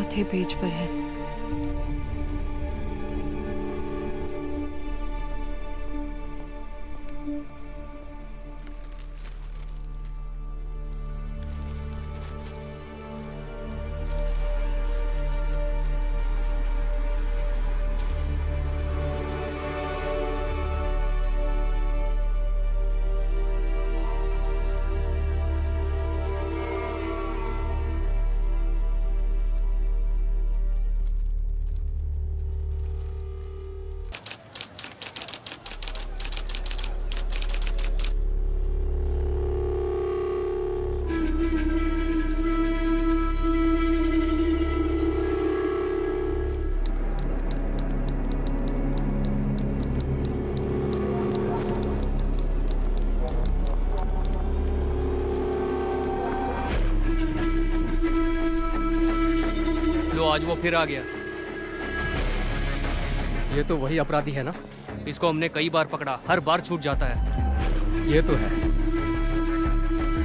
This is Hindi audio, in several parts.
चौथे पेज पर है। लो, आज वो फिर आ गया। ये तो वही अपराधी है ना? इसको हमने कई बार पकड़ा, हर बार छूट जाता है। ये तो है।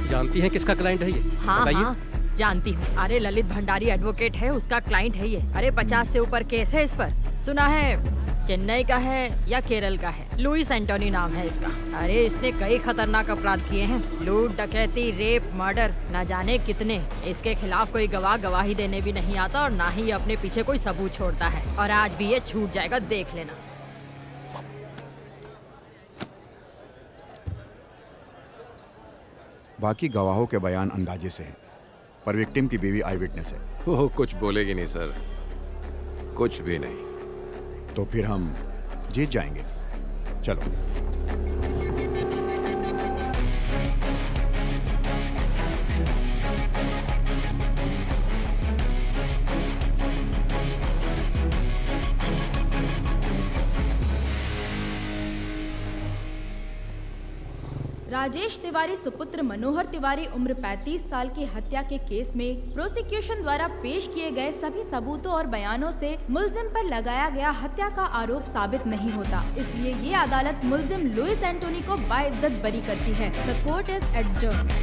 जानती हैं किसका क्लाइंट है ये? हाँ बताइए। हाँ जानती हूँ। अरे ललित भंडारी एडवोकेट है, उसका क्लाइंट है ये। अरे 50 से ऊपर केस है इस पर। सुना है चेन्नई का है या केरल का है। लुइस एंटोनी नाम है इसका। अरे इसने कई खतरनाक अपराध किए हैं, लूट, डकैती, रेप, मर्डर, न जाने कितने। इसके खिलाफ कोई गवाह गवाही देने भी नहीं आता और ना ही अपने पीछे कोई सबूत छोड़ता है। और आज भी ये छूट जाएगा, देख लेना। बाकी गवाहों के बयान अंदाजे से हैं, पर विक्टिम की बीवी आई विटनेस है। वो कुछ बोलेगी नहीं सर, कुछ भी नहीं। तो फिर हम जीत जाएंगे। चलो। राजेश तिवारी सुपुत्र मनोहर तिवारी उम्र 35 साल की हत्या के केस में प्रोसिक्यूशन द्वारा पेश किए गए सभी सबूतों और बयानों से मुलजिम पर लगाया गया हत्या का आरोप साबित नहीं होता। इसलिए ये अदालत मुलजिम लुइस एंटोनी को बाइज्जत बरी करती है। The court is adjourned.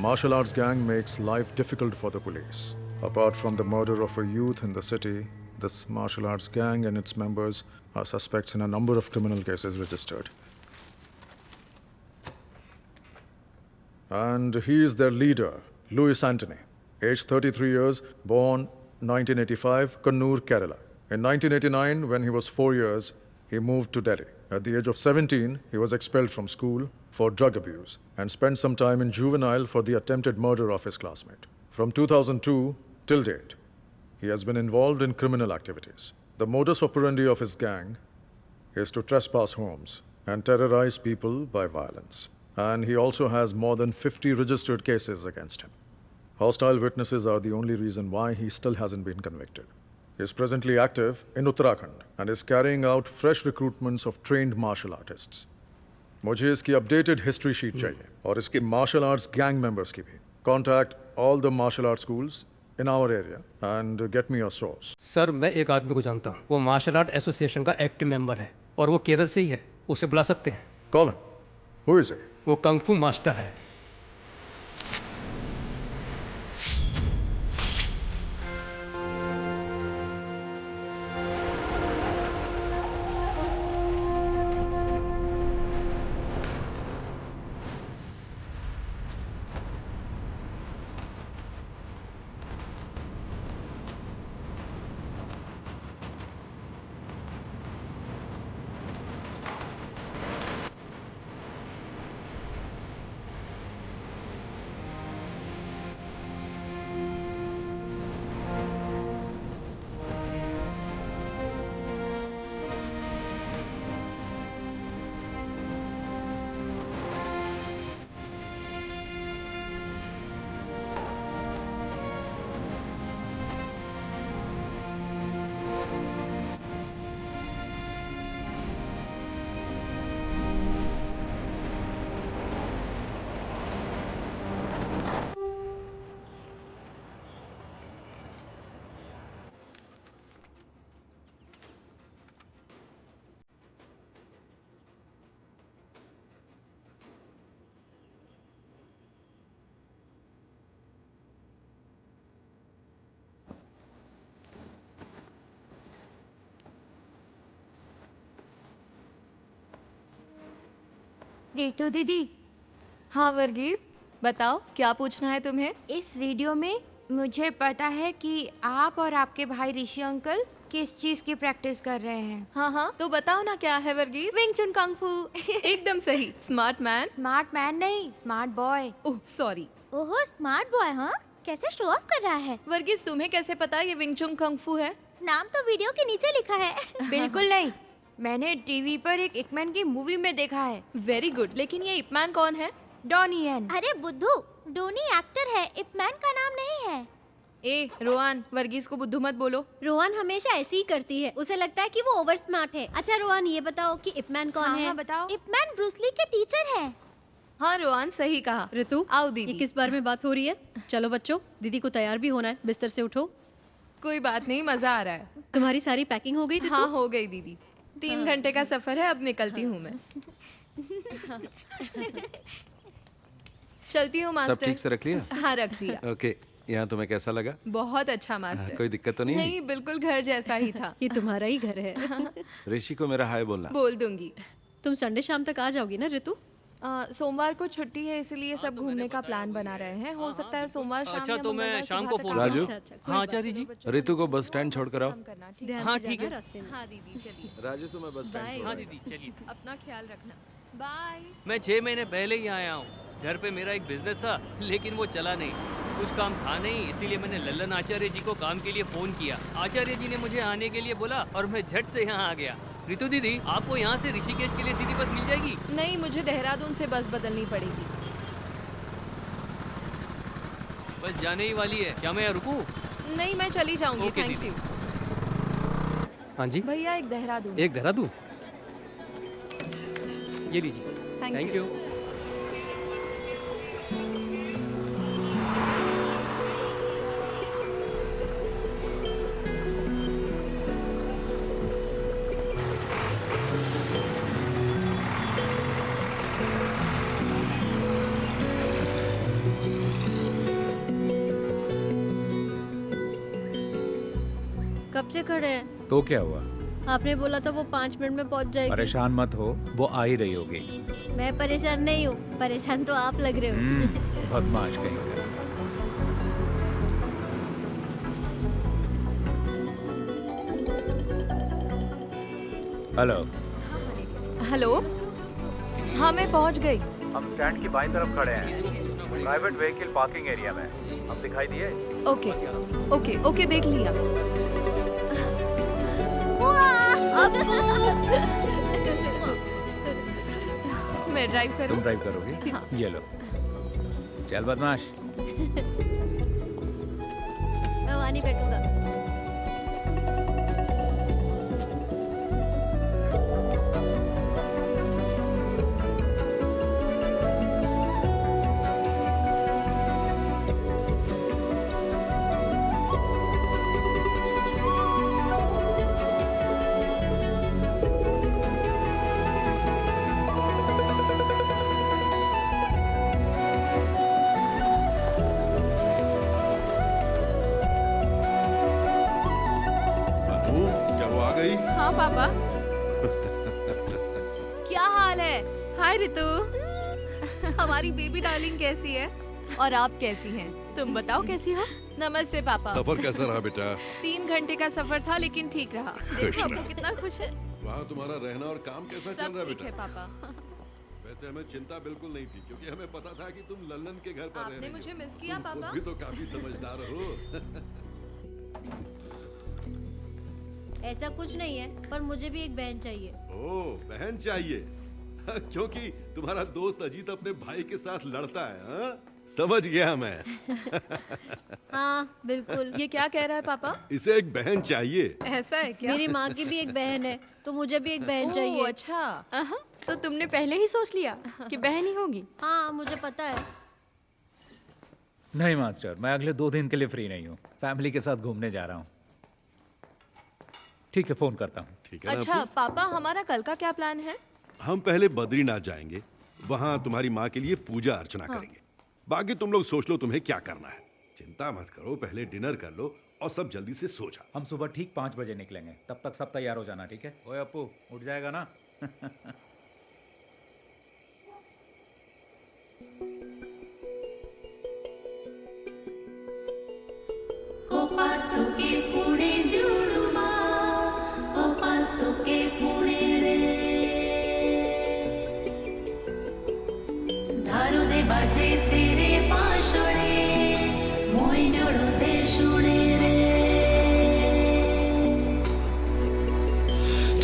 Martial arts gang makes life difficult for the police. Apart from the murder of a youth in the city, this martial arts gang and its members are suspects in a number of criminal cases registered. And he is their leader, Louis Anthony, aged 33 years, born 1985, Kannur, Kerala. In 1989, when he was 4 years, he moved to Delhi. At the age of 17, he was expelled from school for drug abuse and spent some time in juvenile for the attempted murder of his classmate. From 2002 till date, he has been involved in criminal activities. The modus operandi of his gang is to trespass homes and terrorize people by violence. And he also has more than 50 registered cases against him. Hostile witnesses are the only reason why he still hasn't been convicted. He is presently active in Uttarakhand and is carrying out fresh recruitments of trained martial artists. मुझे इसकी अपडेटेड हिस्ट्री शीट चाहिए और इसके मार्शल आर्ट्स गैंग मेंबर्स की भी. Contact all the martial art schools in our area and get me a source. Sir मैं एक आदमी को जानता हूँ, वो मार्शल आर्ट एसोसिएशन का एक्टिव मेंबर है और वो केरल से ही है. उसे बुला सकते हैं. Call him. Who is it? वो कंग-फू मास्टर है. रितु दीदी, हाँ वर्गीस, बताओ क्या पूछना है तुम्हें? इस वीडियो में मुझे पता है कि आप और आपके भाई ऋषि अंकल किस चीज की प्रैक्टिस कर रहे हैं। हाँ, तो बताओ ना क्या है वर्गीस? विंग चुन कंग फू। एकदम सही, स्मार्ट मैन। स्मार्ट मैन नहीं, स्मार्ट बॉय। Oh sorry. ओहो स्मार्ट बॉय, हाँ कैसे शो ऑफ कर रहा है। वर्गीस तुम्हें कैसे पता ये विंग चुन कंग फू है? नाम तो वीडियो के नीचे लिखा है। बिल्कुल नहीं, मैंने टीवी पर एक इपमैन की मूवी में देखा है। वेरी गुड, लेकिन ये इपमैन कौन है? Donnie Yen. अरे बुद्धू, डोनी एक्टर है, इपमैन का नाम नहीं है। ए रोहन, वर्गीस को बुद्धू मत बोलो। रोहन हमेशा ऐसी ही करती है, उसे लगता है कि वो ओवर स्मार्ट है। अच्छा रोहन, ये बताओ कि इपमैन कौन है? हाँ, बताओ। इपमैन ब्रूसली के टीचर है। हाँ रोहन, सही कहा। ऋतु, आओ दीदी। ये किस बारे में बात हो रही है? चलो बच्चों, दीदी को तैयार भी होना है, बिस्तर से उठो। कोई बात नहीं, मजा आ रहा है। तुम्हारी सारी पैकिंग हो गई ऋतु? हाँ हो गई दीदी, 3 घंटे का सफर है, अब निकलती हूँ मैं। चलती हूँ सब मास्टर। ठीक से रख लिया? हाँ रख दिया। ओके, यहाँ तुम्हें कैसा लगा? बहुत अच्छा मास्टर। कोई दिक्कत तो नहीं? नहीं, बिल्कुल घर जैसा ही था। ये तुम्हारा ही घर है। ऋषि को मेरा हाय बोलना। बोल दूंगी। तुम संडे शाम तक आ जाओगी ना ऋतु? सोमवार को छुट्टी है, इसलिए सब घूमने का प्लान बना रहे हैं। हो सकता है सोमवार शाम अच्छा, या तो मैं मंगलवार शाम सुबह को तक फोन आ राजू? जाऊं। हाँ आचार्य जी। ऋतु को बस स्टैंड छोड़कर आओ। काम करना, ठीक है? ध्यान हाँ, से ठीक जाना है। रास्ते में। हाँ दीदी चलिए, राजू तुम्हें बस स्टैंड Bye. छोड़ हाँ आओ। दीदी चलिए। अपना ख्याल रखना। बाय। मैं 6 महीने पहले ही आया हूँ। घर पे मेरा एक बिजनेस था, लेकिन वो चला नहीं। कुछ काम था नहीं, इसीलिए मैंने लल्लन आचार्य जी को काम के लिए फोन किया। आचार्य जी ने मुझे आने के लिए बोला और मैं झट से यहाँ आ गया। रितु दीदी, आपको यहाँ से ऋषिकेश के लिए सीधी बस मिल जाएगी? नहीं, मुझे देहरादून से बस बदलनी पड़ेगी। बस जाने ही वाली है, क्या मैं यहाँ रुकूं? नहीं, मैं चली जाऊंगी। ओके, थैंक दीदी। यू हाँ जी, भैया। एक देहरादून। एक देहरादून। ये लीजिए। Thank thank you. यू। कब से खड़े हैं? तो क्या हुआ? आपने बोला था वो 5 मिनट में पहुंच जाएगी। परेशान मत हो, वो आ ही रही होगी। मैं परेशान नहीं हूँ, परेशान तो आप लग रहे हो। बदमाश कहीं का। हेलो। हेलो। हाँ मैं पहुंच गई। हम स्टैंड की बाईं तरफ खड़े हैं, प्राइवेट व्हीकल पार्किंग एरिया में। हम दिखाई दिए? ओके ओके ओके, देख लिया। मैं ड्राइव करूं? तुम ड्राइव करोगे? हाँ। ये लो। चल बदमाश। मैं वहाँ नहीं बैठूंगा। हाँ पापा। क्या हाल है? हाय रितु। हमारी बेबी डार्लिंग कैसी है? और आप कैसी हैं? तुम बताओ कैसी हो? नमस्ते पापा। सफर कैसा रहा बेटा? 3 घंटे का सफर था, लेकिन ठीक रहा। देखो आपको कितना खुश है। वहाँ तुम्हारा रहना और काम कैसा चल सब रहा है ठीक बेटा? है पापा। वैसे हमें चिंता बिल्कुल नहीं थी, क्योंकि हमें पता था कि तुम लल्लन के घर पर रह आपने रही हो। मुझे मिस किया तुम खुद पापा? भी तो काफी समझदार हो। ऐसा कुछ नहीं है, पर मुझे भी एक बहन चाहिए। ओ, बहन चाहिए? क्योंकि तुम्हारा दोस्त अजीत अपने भाई के साथ लड़ता है, हाँ? समझ गया मैं। हाँ बिल्कुल। ये क्या कह रहा है पापा? इसे एक बहन चाहिए। ऐसा है क्या? मेरी माँ की भी एक बहन है, तो मुझे भी एक बहन चाहिए। ओह, अच्छा। तो तुमने पहले ही सोच लिया कि बहन ही होगी? हाँ मुझे पता है। नहीं मास्टर, मैं अगले 2 दिन के लिए फ्री नहीं हूँ। फैमिली के साथ घूमने जा रहा हूँ। ठीक है, फोन करता हूँ। ठीक है ना अच्छा अप्पू? पापा, हमारा कल का क्या प्लान है? हम पहले बद्रीनाथ जाएंगे, वहाँ तुम्हारी माँ के लिए पूजा अर्चना करेंगे। बाकी तुम लोग सोच लो तुम्हें क्या करना है। चिंता मत करो, पहले डिनर कर लो और सब जल्दी से सो जाओ। हम सुबह ठीक 5 बजे निकलेंगे, तब तक सब तैयार हो जाना, ठीक है? ओए अप्पू, उठ जाएगा ना?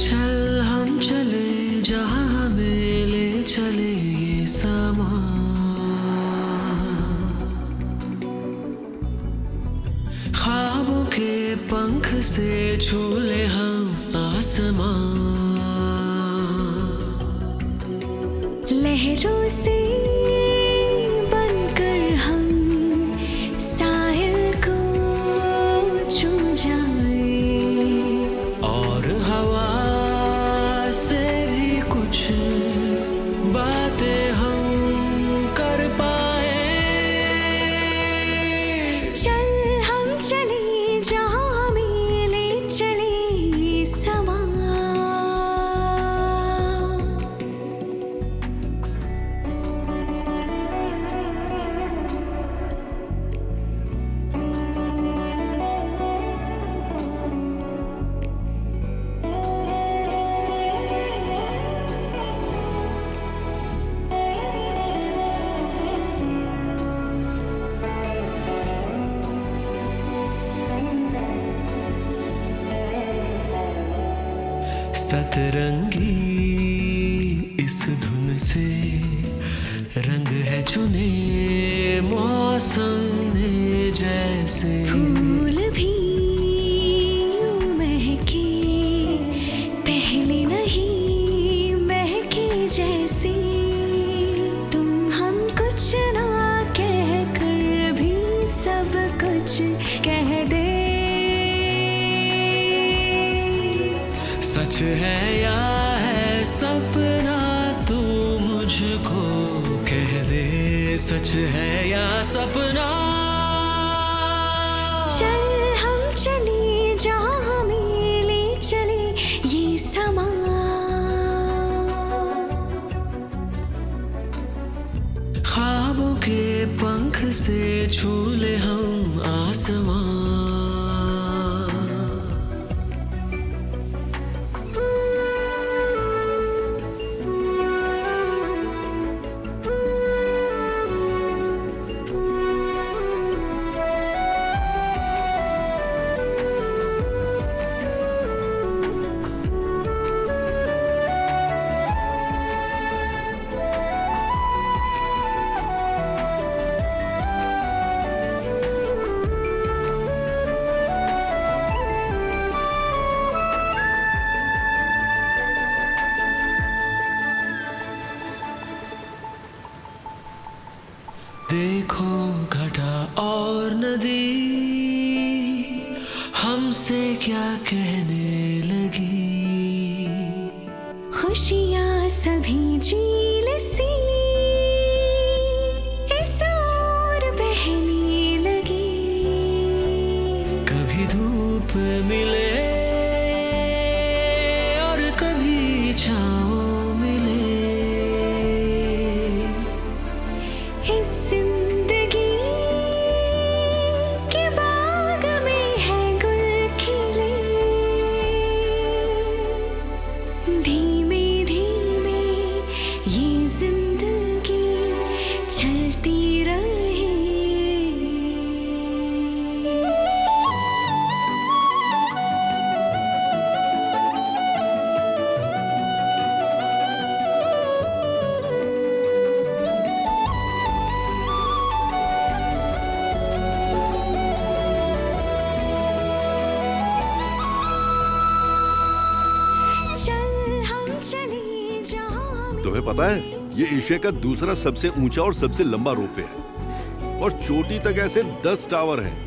चल हम चले जहाँ हमें ले चले ये समा, ख्वाबों के पंख से झूले हम आसमां, लहरों से बनकर हम साहिल को छू जाए, और हवा से भी कुछ बातें हम कर पाए। चल हम चले जहाँ हमें ले चले ये समा, सतरंगी इस धुन से रंग है चुने मौसम ने जैसे, फूल भी यूं महके पहले नहीं महके जैसे, तुम हम कुछ ना कह कर भी सब कुछ कह दे। सच है या है सपना तू मुझको कह दे, सच है या सपना। चल हम चले जहाँ हमें ले चले ये समा, ख्वाबों के पंख से झूले हम आसमां, देखो घटा और नदी हमसे क्या कहने लगी, खुशियाँ सभी झील सी इस ओर बहने लगी, कभी धूप मिले और कभी छाँव मिले, इस जिंदगी के बाग में है गुल खिले, धीमे धीमे ये जिंदगी चलती रहे। तुम्हें पता है ये एशिया का दूसरा सबसे ऊंचा और सबसे लंबा रोपवे है, और चोटी तक ऐसे 10 टावर हैं।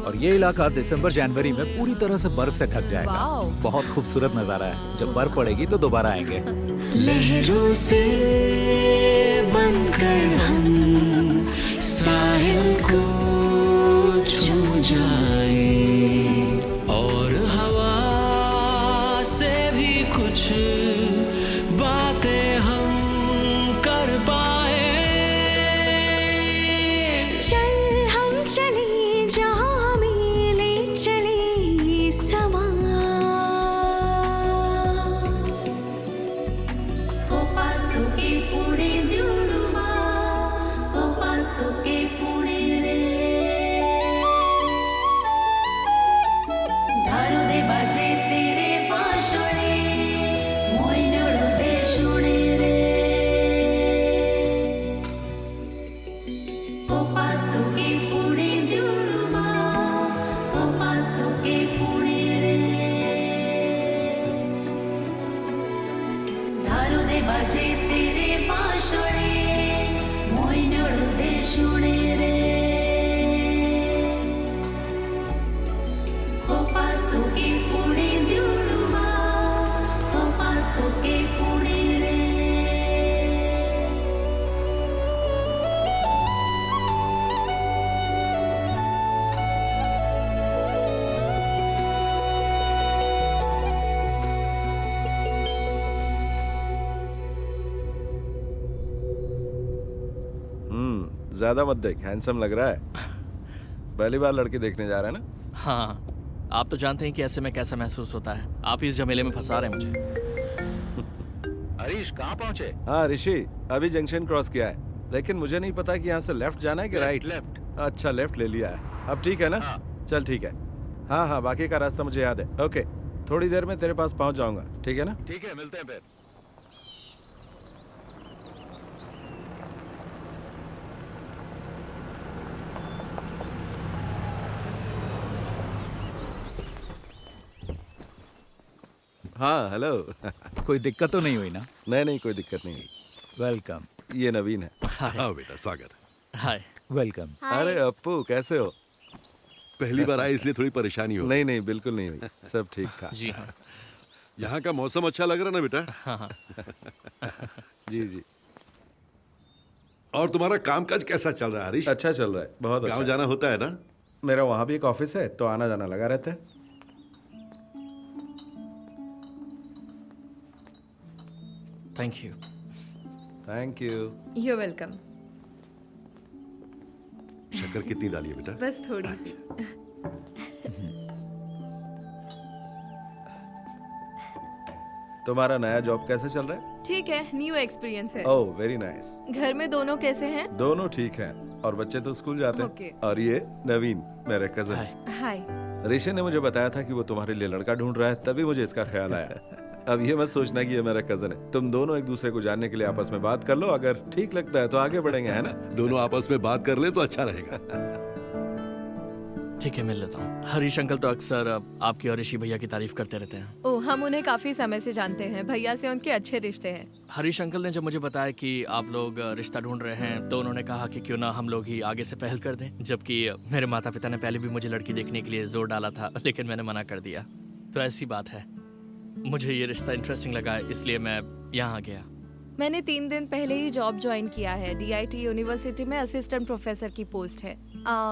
और ये इलाका दिसंबर जनवरी में पूरी तरह से बर्फ से ढक जाएगा। वाओ। बहुत खूबसूरत नजारा है। जब बर्फ पड़ेगी तो दोबारा आएंगे। लहरों से बनकर हम साहिल को छू जाए, और हवा से भी कुछ बातें हम कर पाए। चल हम चले जहाँ हमें ले चले ये समा, Kopa suke pune diuluma, kopa suke pune re. ज्यादा मत देख, हैंडसम लग रहा है। पहली बार लड़की देखने जा रहा है ना? हाँ, आप तो जानते हैं कि ऐसे में कैसा महसूस होता है। आप इस झमेले में फंसा रहे हैं मुझे। हरीश कहाँ पहुँचे? हाँ ऋषि, अभी जंक्शन क्रॉस किया है, लेकिन मुझे नहीं पता कि यहाँ से लेफ्ट जाना है कि राइट। लेफ्ट। अच्छा, लेफ्ट ले लिया है। अब ठीक है ना? चल ठीक है। हाँ हाँ, बाकी का रास्ता मुझे याद है। ओके, थोड़ी देर में तेरे पास पहुँच जाऊंगा, ठीक है ना? ठीक है, मिलते हैं फिर। हाँ हेलो। कोई दिक्कत तो नहीं हुई ना? नहीं, कोई दिक्कत नहीं हुई। वेलकम। ये नवीन है। हाँ बेटा, स्वागत। हाय। वेलकम। अरे अप्पू, कैसे हो? पहली बार आए इसलिए थोड़ी परेशानी हो। नहीं, बिल्कुल नहीं हुई, सब ठीक था। जी हाँ। यहाँ का मौसम अच्छा लग रहा ना बेटा? हाँ। जी। और तुम्हारा कामकाज कैसा चल रहा है हरीश? अच्छा चल रहा है, बहुत अच्छा। गाँव जाना होता है ना? मेरा वहाँ भी एक ऑफिस है, तो आना जाना लगा रहता है। Thank you. Thank you. You welcome. शक्कर कितनी डाली है बेटा? बस थोड़ी सी। तुम्हारा नया जॉब कैसे चल रहा है? ठीक है, न्यू एक्सपीरियंस है। Oh very nice. घर में दोनों कैसे हैं? दोनों ठीक हैं, और बच्चे तो स्कूल जाते हैं। Okay. और ये नवीन, मेरे कजन। हाय। ऋषि ने मुझे बताया था कि वो तुम्हारे लिए लड़का ढूंढ रहा है, तभी मुझे इसका ख्याल आया। अब ये मत सोचना कि ये मेरा कजन है। तुम दोनों एक दूसरे को जानने के लिए आपस में बात कर लो, अगर ठीक लगता है तो आगे बढ़ेंगे, है ना? दोनों आपस में बात कर ले तो अच्छा रहेगा। ठीक है, मिल लेता हूँ। हरीश अंकल तो अक्सर आपकी और ऋषि भैया की तारीफ करते रहते हैं। ओह, हम उन्हें काफी समय से जानते हैं। भैया से उनके अच्छे रिश्ते हैं। हरीश अंकल ने जब मुझे बताया कि आप लोग रिश्ता ढूंढ रहे हैं, तो उन्होंने कहा कि क्यों ना हम लोग ही आगे से पहल कर दें। जबकि मेरे माता पिता ने पहले भी मुझे लड़की देखने के लिए जोर डाला था, लेकिन मैंने मना कर दिया। तो ऐसी बात है, मुझे ये रिश्ता इंटरेस्टिंग लगा, इसलिए मैं यहाँ गया। मैंने 3 दिन पहले ही जॉब ज्वाइन किया है। DIT यूनिवर्सिटी में असिस्टेंट प्रोफेसर की पोस्ट है।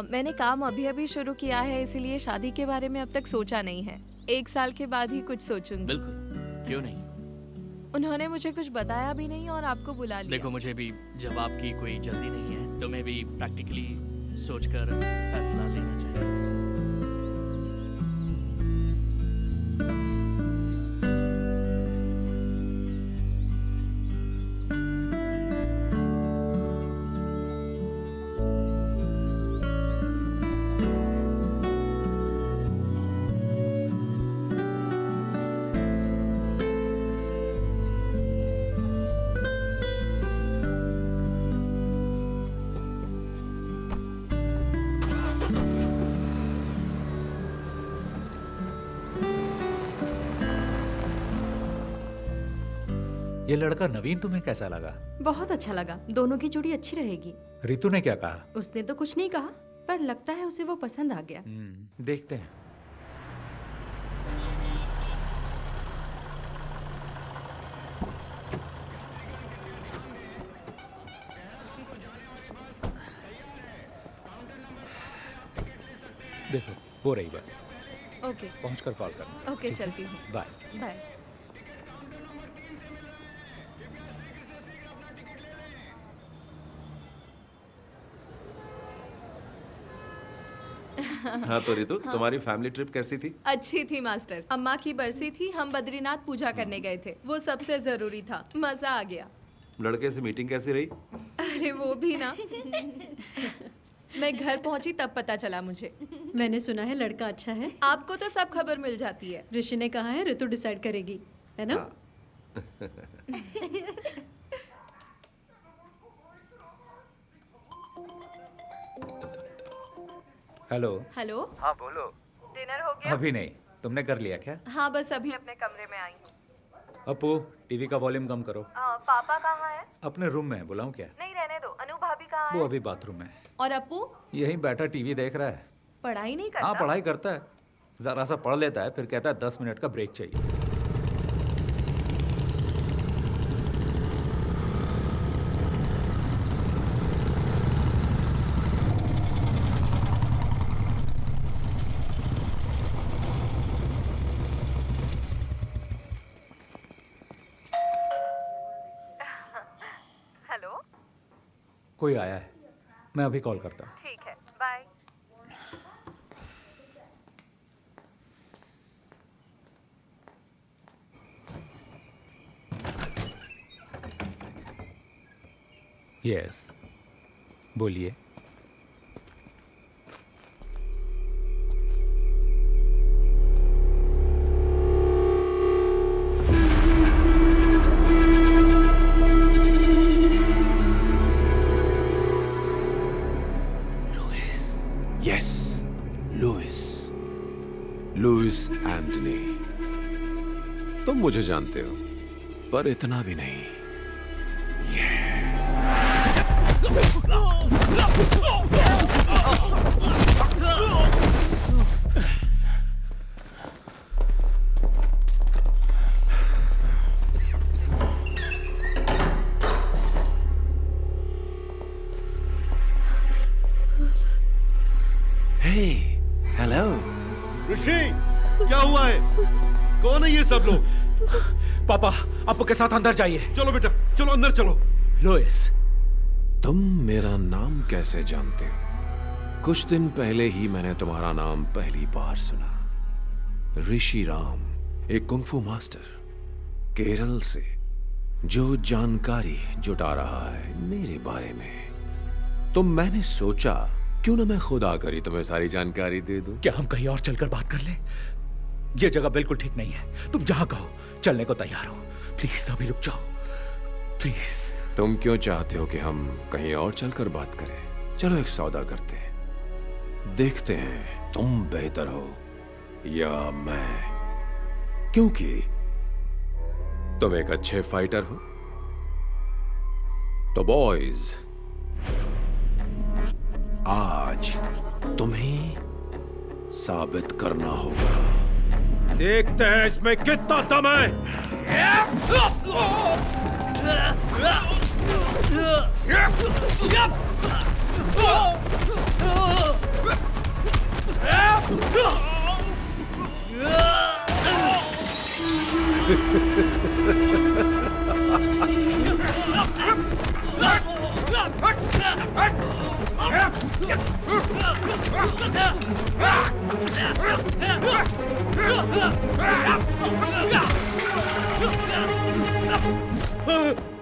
मैंने काम अभी शुरू किया है, इसीलिए शादी के बारे में अब तक सोचा नहीं है। 1 साल के बाद ही कुछ सोचूंगी। बिल्कुल, क्यों नहीं। उन्होंने मुझे कुछ बताया भी नहीं और आपको बुला लिया। देखो, मुझे भी जवाब की कोई जल्दी नहीं है, तो मैं भी प्रैक्टिकली सोचकर फैसला लेना चाहिए। ये लड़का नवीन तुम्हें कैसा लगा? बहुत अच्छा लगा। दोनों की जोड़ी अच्छी रहेगी। रितु ने क्या कहा? उसने तो कुछ नहीं कहा, पर लगता है उसे वो पसंद आ गया। देखते हैं। देखो, हो रही बस। ओके। पहुंचकर कॉल करना। ओके, चलती हूँ। बाय। बाय। हाँ तो रितु, तुम्हारी फैमिली ट्रिप कैसी थी? अच्छी थी मास्टर। अम्मा की बरसी थी, हम बद्रीनाथ पूजा करने गए थे। वो सबसे जरूरी था। मजा आ गया। लड़के से मीटिंग कैसी रही? अरे वो भी ना। मैं घर पहुंची तब पता चला मुझे। मैंने सुना है लड़का अच्छा है। आपको तो सब खबर मिल जाती है। ऋषि ने कहा है ऋतु डिसाइड करेगी, है ना? हेलो। हेलो। हाँ बोलो। डिनर हो गया? अभी नहीं। तुमने कर लिया क्या? हाँ, बस अभी अपने कमरे में आई हूँ। अपू, टीवी का वॉल्यूम कम करो। पापा कहाँ है? अपने रूम में है, बुलाऊं क्या? नहीं, रहने दो। अनु भाभी कहाँ है? वो अभी बाथरूम में। और अपू? यहीं बैठा टीवी देख रहा है। पढ़ाई नहीं करता? हाँ, पढ़ाई करता है। जरा सा पढ़ लेता है, फिर कहता है 10 मिनट का ब्रेक चाहिए। हेलो। कोई आया है? मैं अभी कॉल करता हूँ। ठीक है, बाय। यस, बोलिए। Yes, Louis Anthony. तुम मुझे जानते हो, पर इतना भी नहीं। हेलो ऋषि, क्या हुआ है? कौन है ये सब लोग? पापा, अप्पू के साथ अंदर जाइए। चलो बेटा, चलो अंदर चलो। लुइस, तुम मेरा नाम कैसे जानते हो? कुछ दिन पहले ही मैंने तुम्हारा नाम पहली बार सुना। ऋषि राम, एक कुंफू मास्टर केरल से, जो जानकारी जुटा रहा है मेरे बारे में। तो मैंने सोचा क्यों ना मैं खुद आकर ही तुम्हें सारी जानकारी दे दूं। क्या हम कहीं और चलकर बात कर लें? यह जगह बिल्कुल ठीक नहीं है। तुम जहां कहो चलने को तैयार हो। प्लीज अभी रुक जाओ, प्लीज। तुम क्यों चाहते हो कि हम कहीं और चलकर बात करें? चलो एक सौदा करते हैं, देखते हैं तुम बेहतर हो या मैं, क्योंकि तुम एक अच्छे फाइटर हो। तो बॉयज, आज तुम्हें साबित करना होगा। देखते हैं इसमें कितना दम है।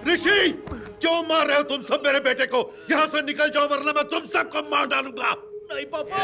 ऋषि, क्यों मार रहे हो तुम सब मेरे बेटे को? यहाँ से निकल जाओ वरना मैं तुम सबको मार डालूंगा। नहीं पापा।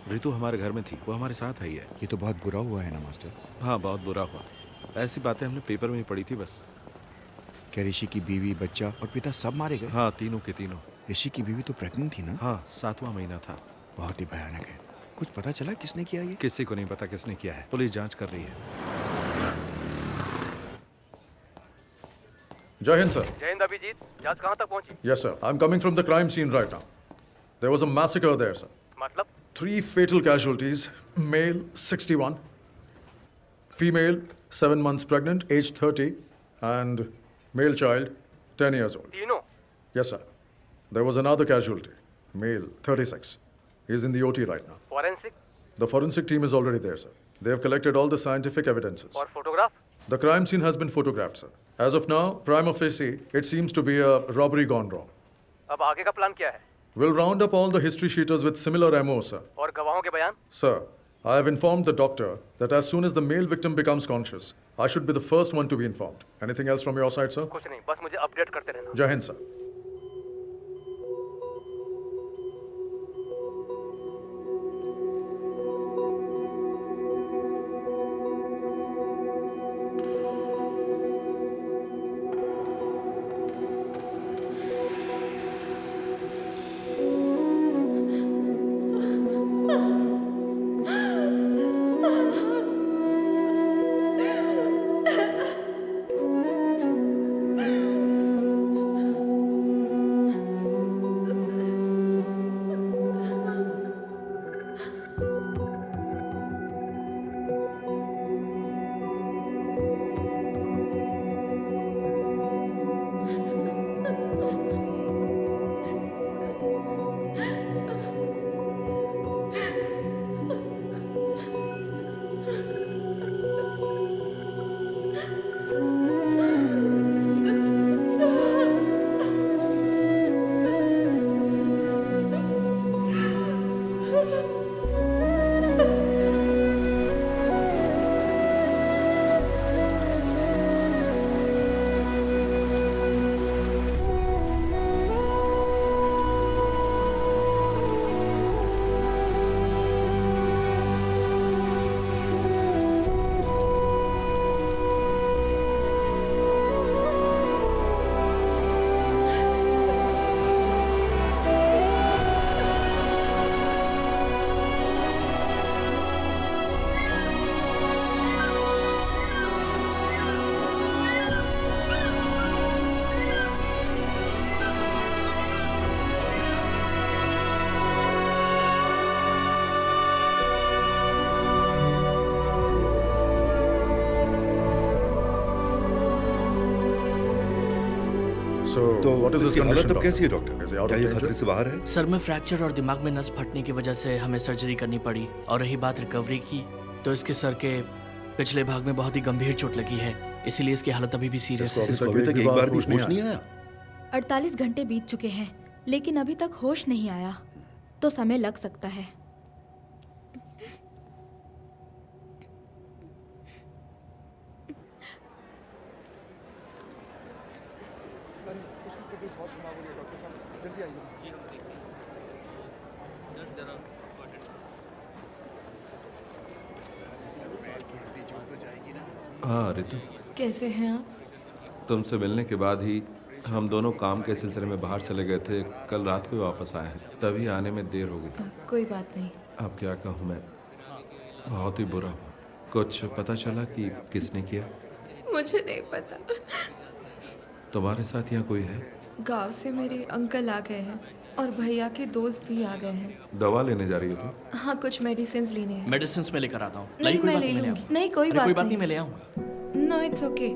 रितु हमारे घर में थी, वो हमारे साथ आई है। ये तो बहुत बुरा हुआ है ना मास्टर। हाँ, बहुत बुरा हुआ। ऐसी बातें हमने पेपर में ही पढ़ी थी बस। क्या ऋषि की बीवी, बच्चा और पिता सब मारे गए? हाँ, तीनों के तीनों। ऋषि की बीवी तो प्रेग्नेंट थी ना? हाँ, 7वां महीना था। बहुत ही भयानक है। कुछ पता चला किसने किया ये? किसी को नहीं पता किसने किया है, पुलिस जांच कर रही है। Jai Hind, sir. जय हिंद अभिजीत, जांच कहाँ तक पहुंची? Yes, sir. I'm coming from the crime scene right now. There was a massacre there, sir. मतलब? 3 fatal casualties. Male, 61. Female, 7 months pregnant, age 30. And male child, 10 years old. तीनों? Yes, sir. There was another casualty. Male, 36. He's in the OT right now. Forensic? The forensic team is already there, sir. They have collected all the scientific evidences. और photograph? The crime scene has been photographed, sir. As of now, prima facie, it seems to be a robbery gone wrong. अब आगे का प्लान क्या है? We'll round up all the history sheeters with similar MO, sir. और गवाहों के बयान? Sir, I have informed the doctor that as soon as the male victim becomes conscious, I should be the first one to be informed. Anything else from your side, sir? कुछ नहीं, बस मुझे अपडेट करते रहना। Jai Hind, sir. तो what is his इसकी हालत condition, अब कैसी है doctor? Doctor? Is he out क्या of ये danger? खतरे से बाहर है? सर में फ्रैक्चर और दिमाग में नस फटने की वजह से हमें सर्जरी करनी पड़ी। और रही बात रिकवरी की, तो इसके सर के पिछले भाग में बहुत ही गंभीर चोट लगी है, इसीलिए इसकी हालत अभी भी सीरियस है। इसको अभी तक एक बार भी होश नहीं आया? 48 घंटे बीत चुके हैं, लेकिन अभी तक होश नहीं आया, तो समय लग सकता है। हाँ रितु, कैसे हैं आप? तुमसे मिलने के बाद ही हम दोनों काम के सिलसिले में बाहर चले गए थे। कल रात को ही वापस आए हैं, तभी आने में देर हो गई। कोई बात नहीं। अब क्या कहूँ मैं, बहुत ही बुरा। कुछ पता चला कि किसने किया? मुझे नहीं पता। तुम्हारे साथ यहाँ कोई है? गांव से मेरे अंकल आ गए हैं और भैया के दोस्त भी आ गए हैं। दवा लेने जा रही हो तुम? हाँ, कुछ मेडिसिन लेने हैं। मेडिसिन में लेकर आता हूँ। नहीं, कोई मैं बात ले नहीं, मैं ले लूंगी। आऊंगा। नहीं, कोई अरे, बात नहीं, मैं ले आऊंगा। No, it's okay.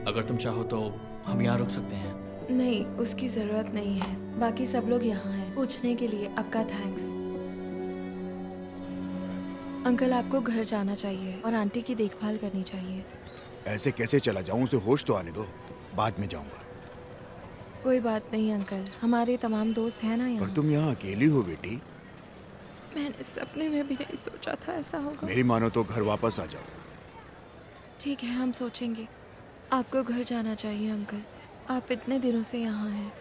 अगर तुम चाहो तो हम यहाँ रुक सकते हैं। नहीं, उसकी जरूरत नहीं है। बाकी सब लोग यहाँ हैं। पूछने के लिए आपका थैंक्स। अंकल, आपको घर जाना चाहिए और आंटी की देखभाल करनी चाहिए। ऐसे कैसे चला जाऊं? उसे होश तो आने दो, बाद में जाऊंगा। कोई बात नहीं अंकल, हमारे तमाम दोस्त हैं ना पर यहाँ। तुम यहाँ अकेली हो बेटी। मैंने सपने में भी नहीं सोचा था ऐसा होगा। मेरी मानो तो घर वापस आ जाओ। ठीक है, हम सोचेंगे। आपको घर जाना चाहिए अंकल, आप इतने दिनों से यहाँ हैं।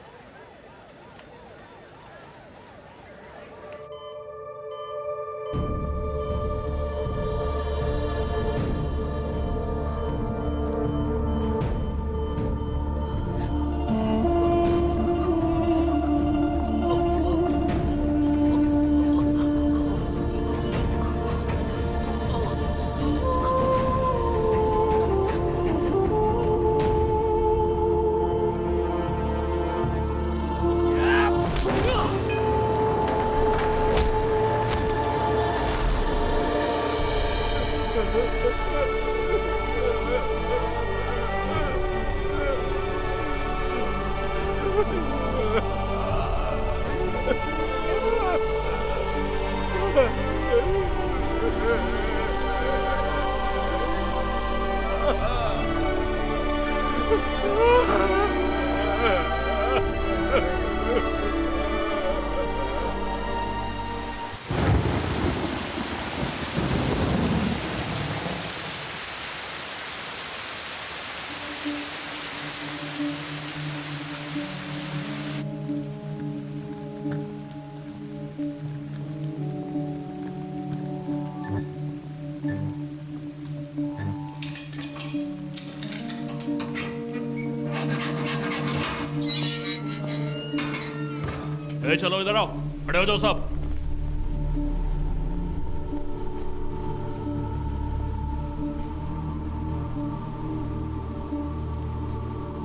चलो इधर आओ, खड़े हो जाओ सब।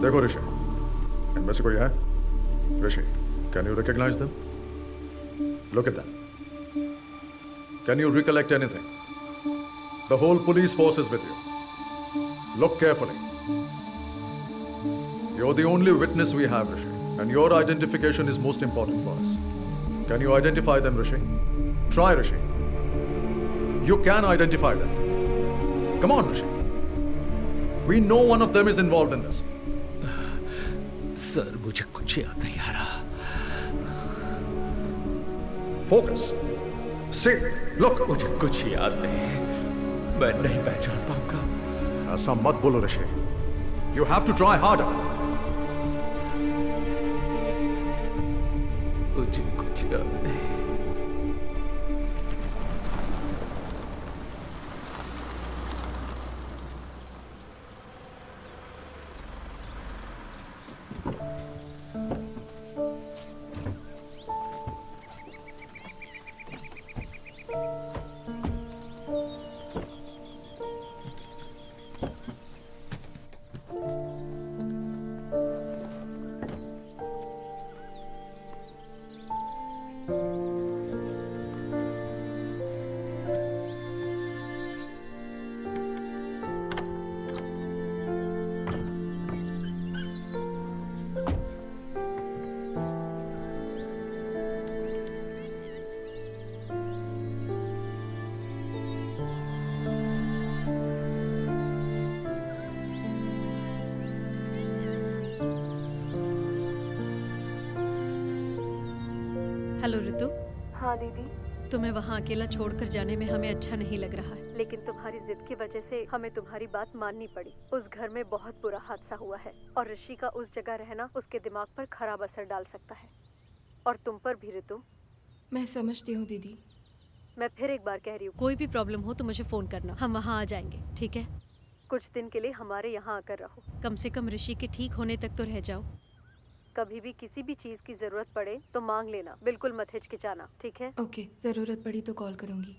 देखो ऋषि, इनमें से कोई है? Rishi, can you recognise them? Look at them. Can you recollect anything? The whole police force is with you. Look carefully. You're the only witness we have, Rishi, and your identification is most important for us. Can you identify them, Rishi? Try, Rishi. You can identify them. Come on, Rishi. We know one of them is involved in this. Sir, मुझे कुछ याद नहीं आ रहा। Focus. See, look. मुझे कुछ याद नहीं, मैं नहीं पहचान पाऊंगा। ऐसा मत बोलो ऋषि। You have to try harder. मुझे कुछ याद नहीं। हेलो ऋतु। हाँ दीदी। तुम्हें वहाँ अकेला छोड़कर जाने में हमें अच्छा नहीं लग रहा है, लेकिन तुम्हारी जिद की वजह से हमें तुम्हारी बात माननी पड़ी। उस घर में बहुत बुरा हादसा हुआ है और ऋषि का उस जगह रहना उसके दिमाग पर खराब असर डाल सकता है, और तुम पर भी ऋतु। मैं समझती हूँ दीदी। मैं फिर एक बार कह रही हूँ, कोई भी प्रॉब्लम हो तो मुझे फोन करना, हम वहाँ आ जाएंगे, ठीक है? कुछ दिन के लिए हमारे यहाँ आकर रहो। कम से कम ऋषि के ठीक होने तक तो रह जाओ। कभी भी किसी भी चीज की जरूरत पड़े तो मांग लेना, बिल्कुल मत हिचकिचाना, ठीक है? ओके, जरूरत पड़ी तो कॉल करूंगी।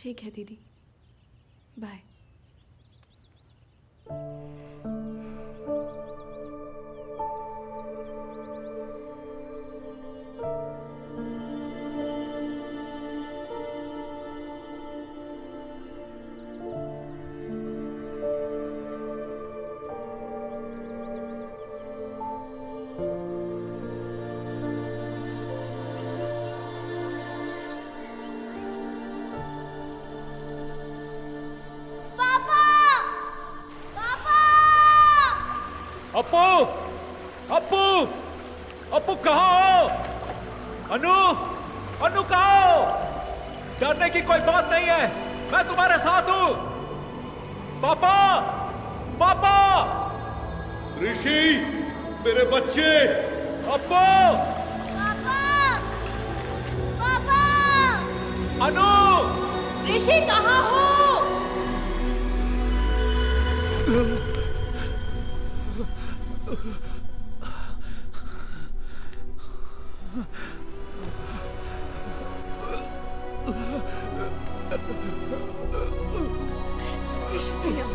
ठीक है दीदी, बाय। पापा अप्पू, अप्पू, अप्पू कहाँ हो? अनु, अनु कहाँ हो? डरने की कोई बात नहीं है, मैं तुम्हारे साथ हूँ। पापा, पापा, ऋषि, मेरे बच्चे। अप्पू, पापा, अनु, ऋषि कहाँ हो? ऋषि भैया,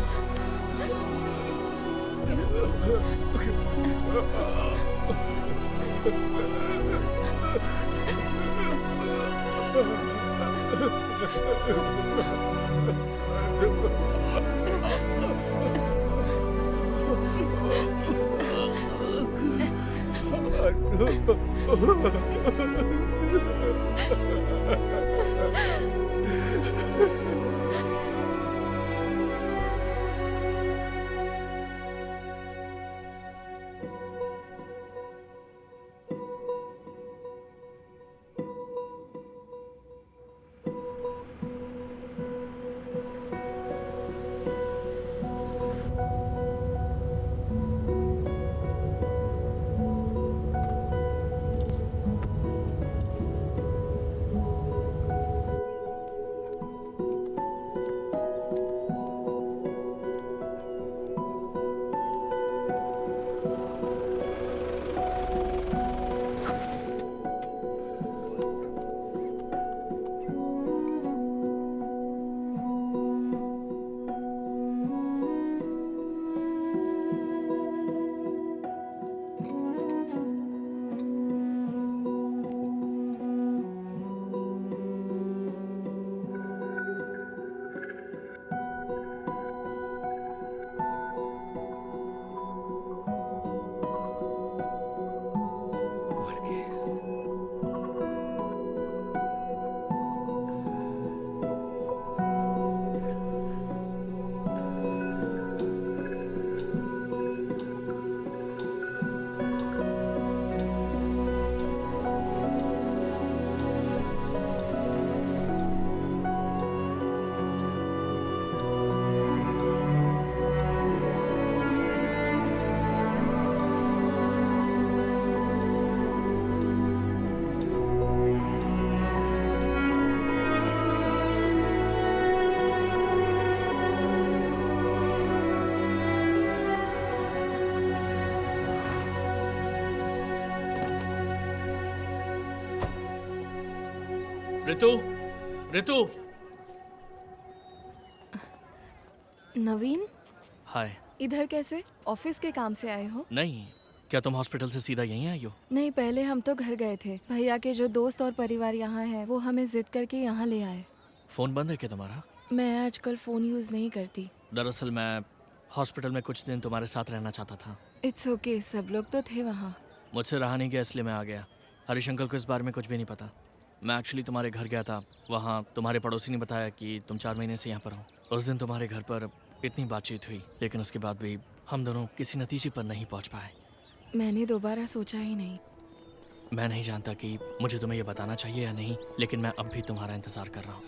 ऋतु, ऋतु। नवीन, हाय। इधर कैसे? ऑफिस के काम से आए हो? नहीं, क्या तुम हॉस्पिटल से सीधा यहीं आई हो? नहीं, पहले हम तो घर गए थे। भैया के जो दोस्त और परिवार यहाँ है वो हमें जिद करके यहाँ ले आए। फोन बंद है क्या तुम्हारा? मैं आजकल फोन यूज नहीं करती। दरअसल मैं हॉस्पिटल में कुछ दिन तुम्हारे साथ रहना चाहता था। इट्स ओके, सब लोग तो थे वहाँ। मुझसे रहा नहीं गया इसलिए मैं आ गया। हरीश अंकल को इस बारे में कुछ भी नहीं पता। मैं एक्चुअली तुम्हारे घर गया था, वहाँ तुम्हारे पड़ोसी ने बताया कि तुम 4 महीने से यहाँ पर हो। उस दिन तुम्हारे घर पर इतनी बातचीत हुई, लेकिन उसके बाद भी हम दोनों किसी नतीजे पर नहीं पहुँच पाए। मैंने दोबारा सोचा ही नहीं। मैं नहीं जानता कि मुझे तुम्हें ये बताना चाहिए या नहीं, लेकिन मैं अब भी तुम्हारा इंतज़ार कर रहा हूँ।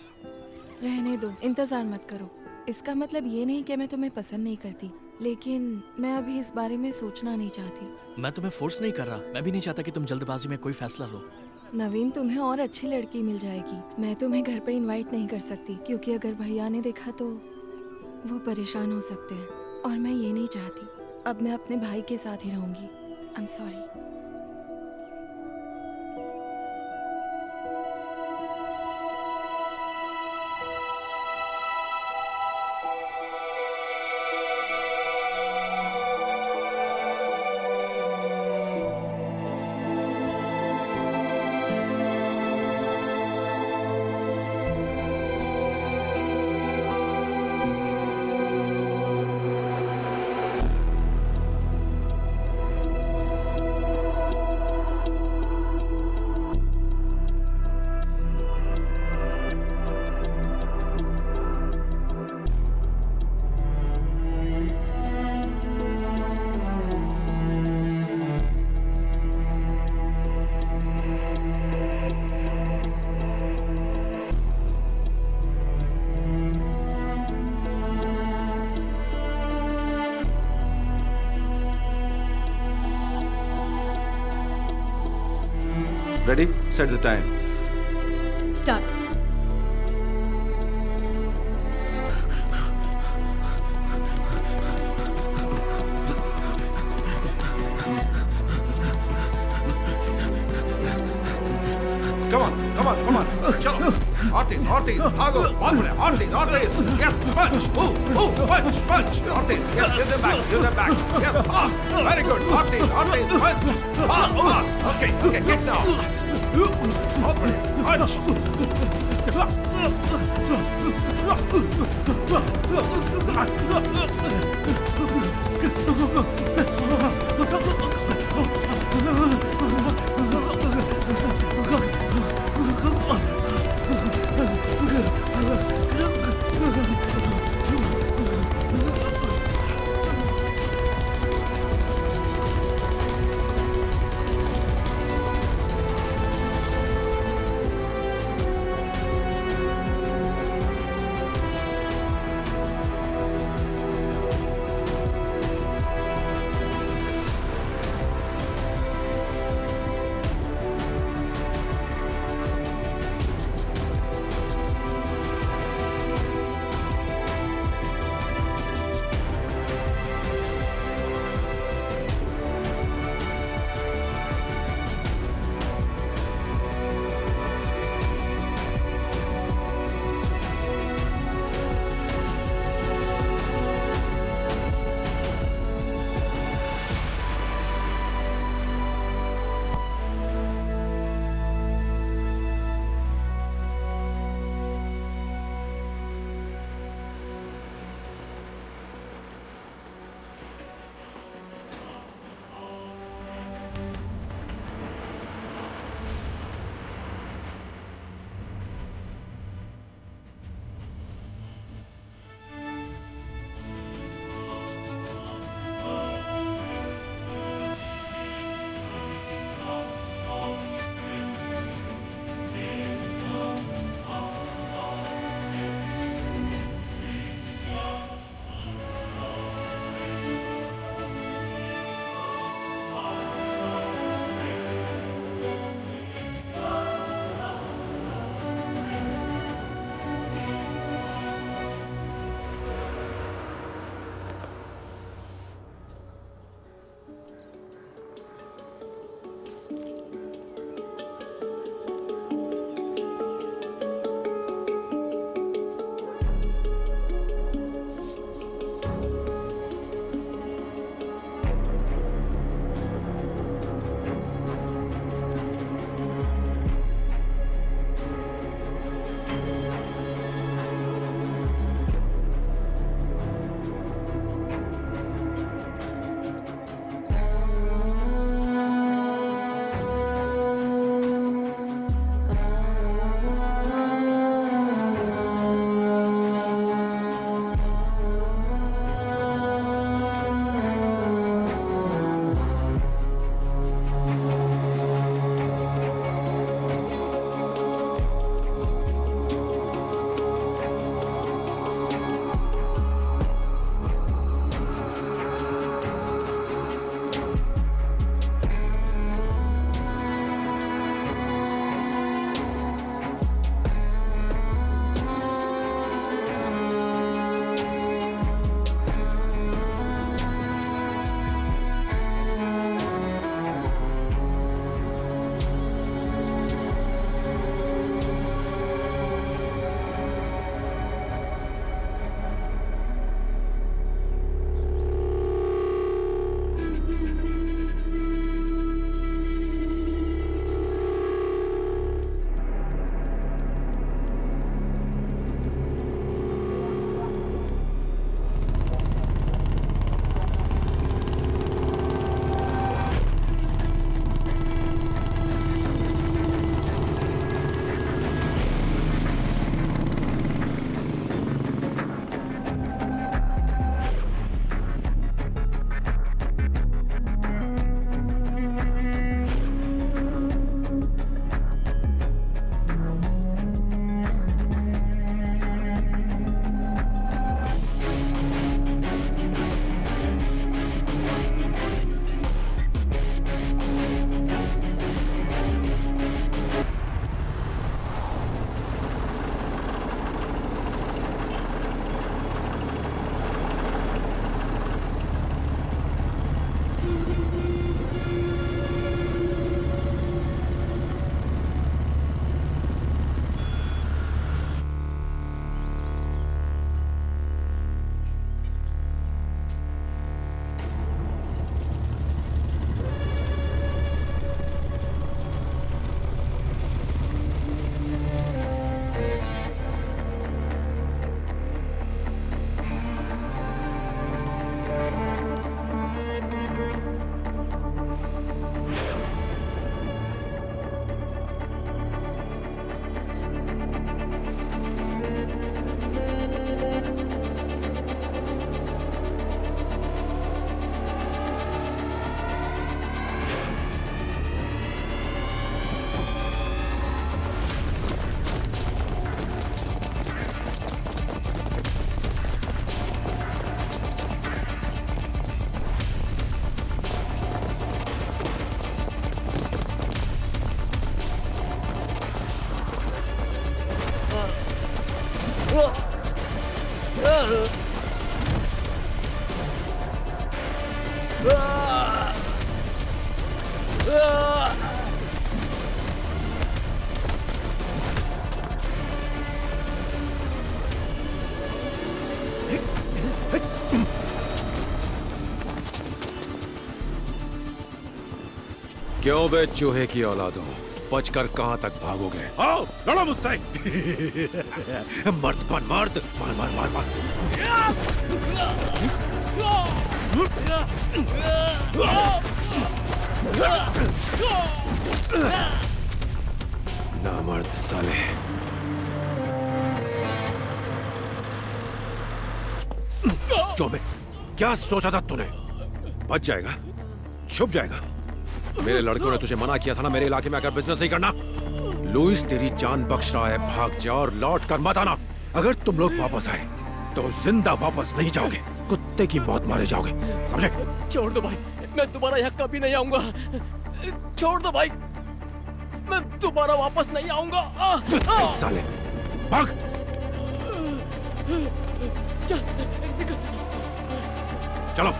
रहने दो, इंतज़ार मत करो। इसका मतलब ये नहीं कि मैं तुम्हें पसंद नहीं करती, लेकिन मैं अभी इस बारे में सोचना नहीं चाहती। मैं तुम्हें फोर्स नहीं कर रहा, मैं भी नहीं चाहता कि तुम जल्दबाजी में कोई फैसला लो। नवीन, तुम्हें और अच्छी लड़की मिल जाएगी। मैं तुम्हें घर पे इनवाइट नहीं कर सकती, क्योंकि अगर भैया ने देखा तो वो परेशान हो सकते हैं, और मैं ये नहीं चाहती। अब मैं अपने भाई के साथ ही रहूंगी। I am sorry. Ready? Set the time. Start. Come on, come on, come on. Chalo. Ortiz, Ortiz, भागो, भागो रे. Ortiz, Ortiz. Yes, punch. Punch, punch. Ortiz, yes, give them back, give them back. Yes, fast. Very good. Ortiz, Ortiz, punch. Fast, fast. Okay, okay, kick now. Open, punch. क्यों बे चूहे की औलादों, बचकर कहां तक भागोगे? आओ लड़ो मुझसे। मर्द बन मर्द, मार मार मार मार। ना मर्द साले। क्यों बे, क्या सोचा था तूने? बच जाएगा, छुप जाएगा। मेरे लड़कों ने तुझे मना किया था ना मेरे इलाके में आकर बिजनेस नहीं करना। लुइस तेरी जान बख्श रहा है, भाग जा और लौट कर मत आना। अगर तुम लोग वापस आए तो जिंदा वापस नहीं जाओगे, कुत्ते की मौत मारे जाओगे, समझे? छोड़ दो भाई, मैं दोबारा यहाँ कभी नहीं आऊंगा। छोड़ दो भाई, मैं दोबारा वापस नहीं आऊंगा। साले भाग। चलो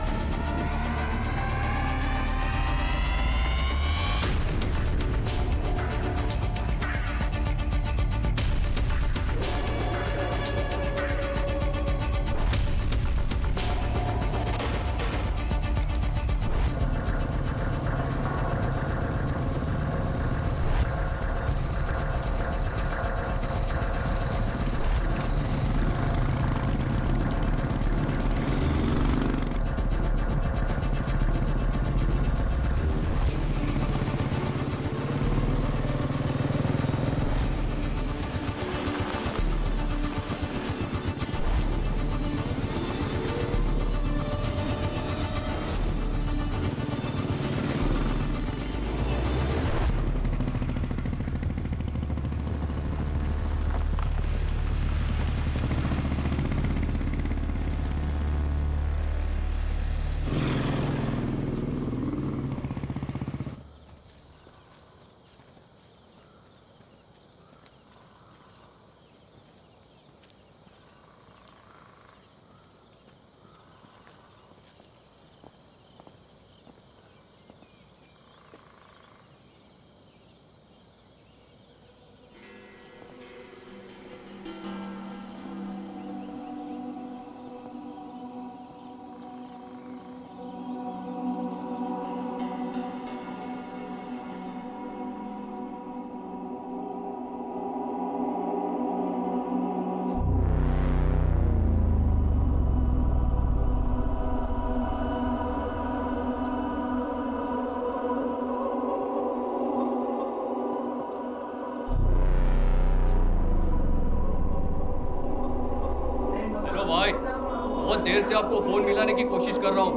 देर से आपको फोन मिलाने की कोशिश कर रहा हूँ,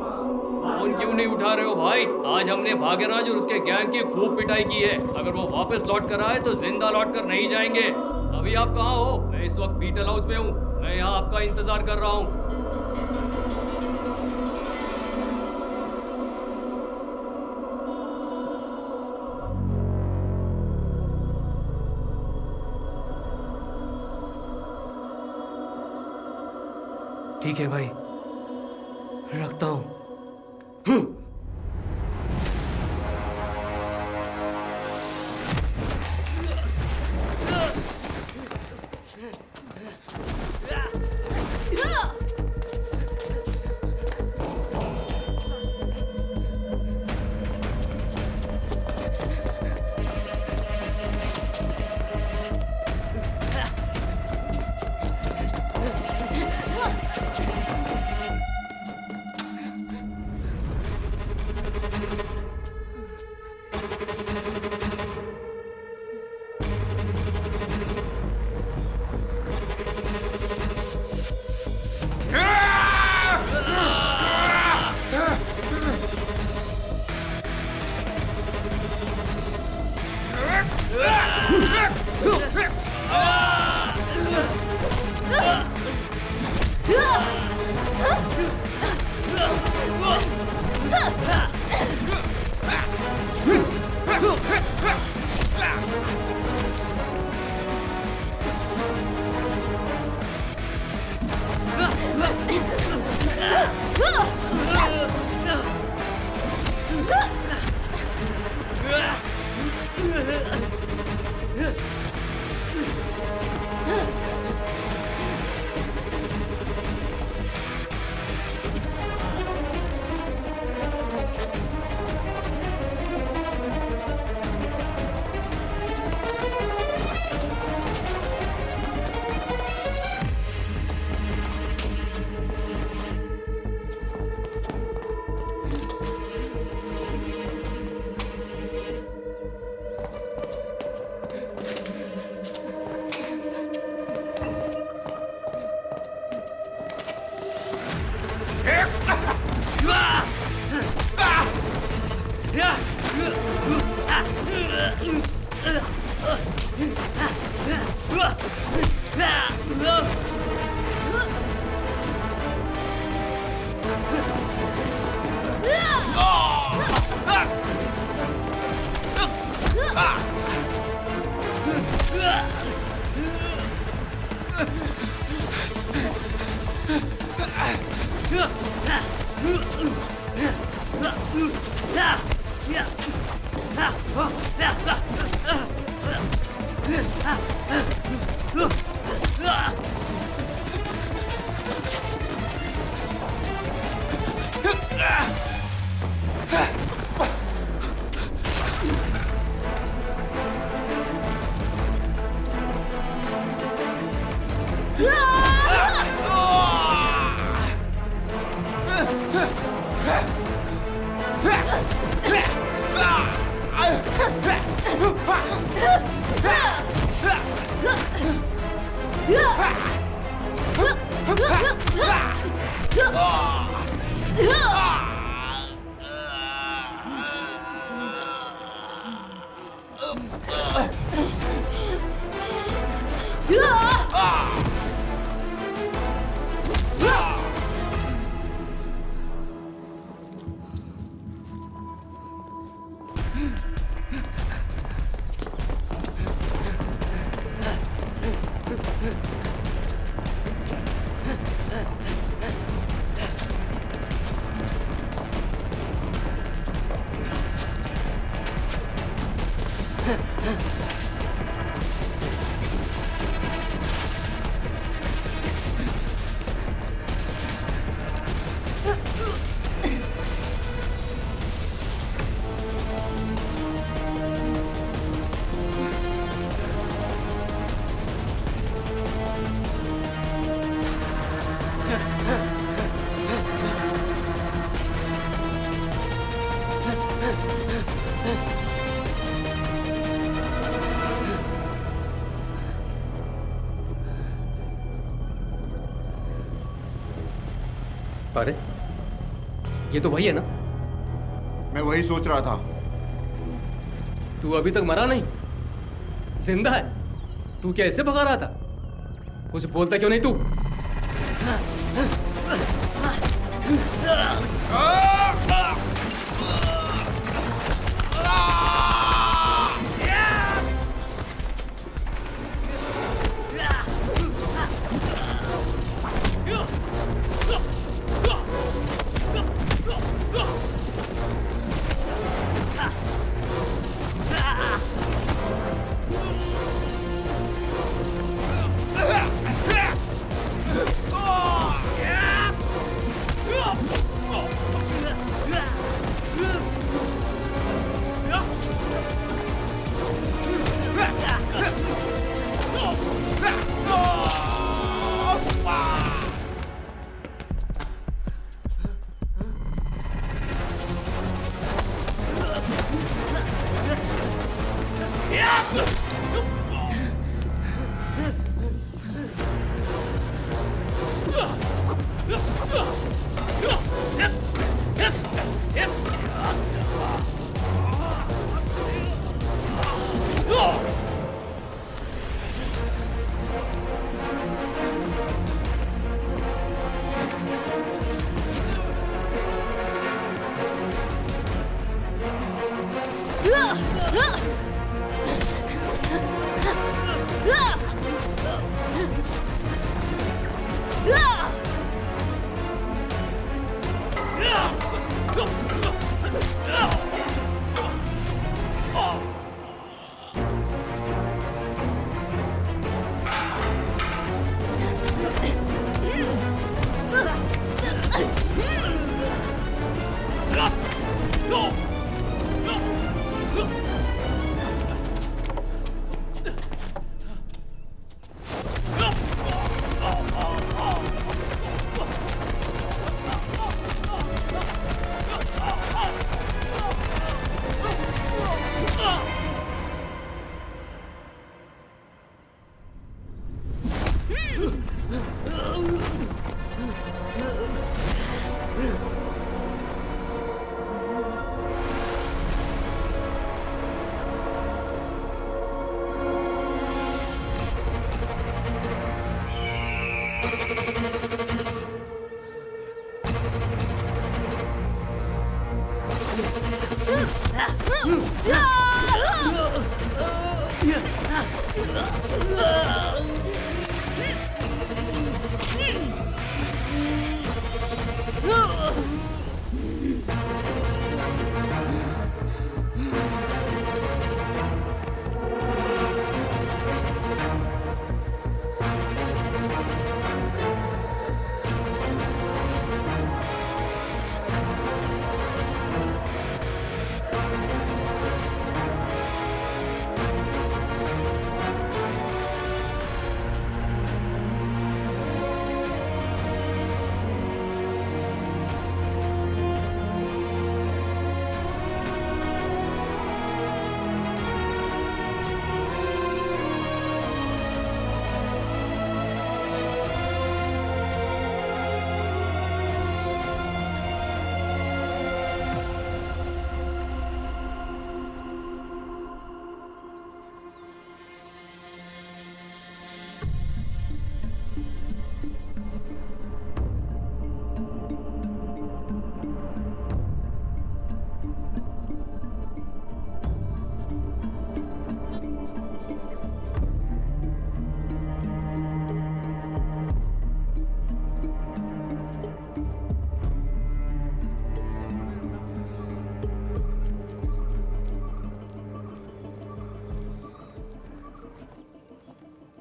फोन क्यों नहीं उठा रहे हो भाई? आज हमने भाग्यराज और उसके गैंग की खूब पिटाई की है। अगर वो वापस लौट कर आए तो जिंदा लौट कर नहीं जाएंगे। अभी आप कहाँ हो? मैं इस वक्त बीटल हाउस में हूँ। मैं यहाँ आपका इंतजार कर रहा हूँ। ठीक है भाई, रखता हूँ। अरे ये तो वही है ना? मैं वही सोच रहा था। तू अभी तक मरा नहीं, जिंदा है। तू क्या ऐसे भगा रहा था? कुछ बोलता क्यों नहीं तू?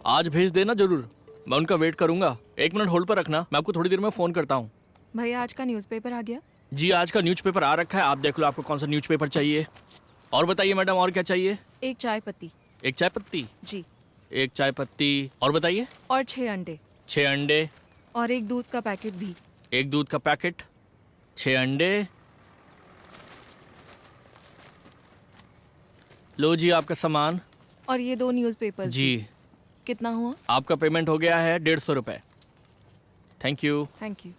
आज भेज देना जरूर, मैं उनका वेट करूंगा। 1 मिनट होल्ड पर रखना, मैं आपको थोड़ी देर में फ़ोन करता हूँ। भैया आज का न्यूज़पेपर आ गया? जी आज का न्यूज़पेपर आ रखा है, आप देख लो आपको कौन सा न्यूज़पेपर चाहिए। और बताइए मैडम, और क्या चाहिए? एक चाय पत्ती। एक चाय पत्ती? जी। एक चाय पत्ती, और बताइए? और 6 अंडे। 6 अंडे। और एक दूध का पैकेट भी। एक दूध का पैकेट, 6 अंडे। लो जी आपका सामान। और ये 2 न्यूज़पेपर्स। जी। कितना हुआ? आपका पेमेंट हो गया है 150 रुपये। Thank you. Thank you.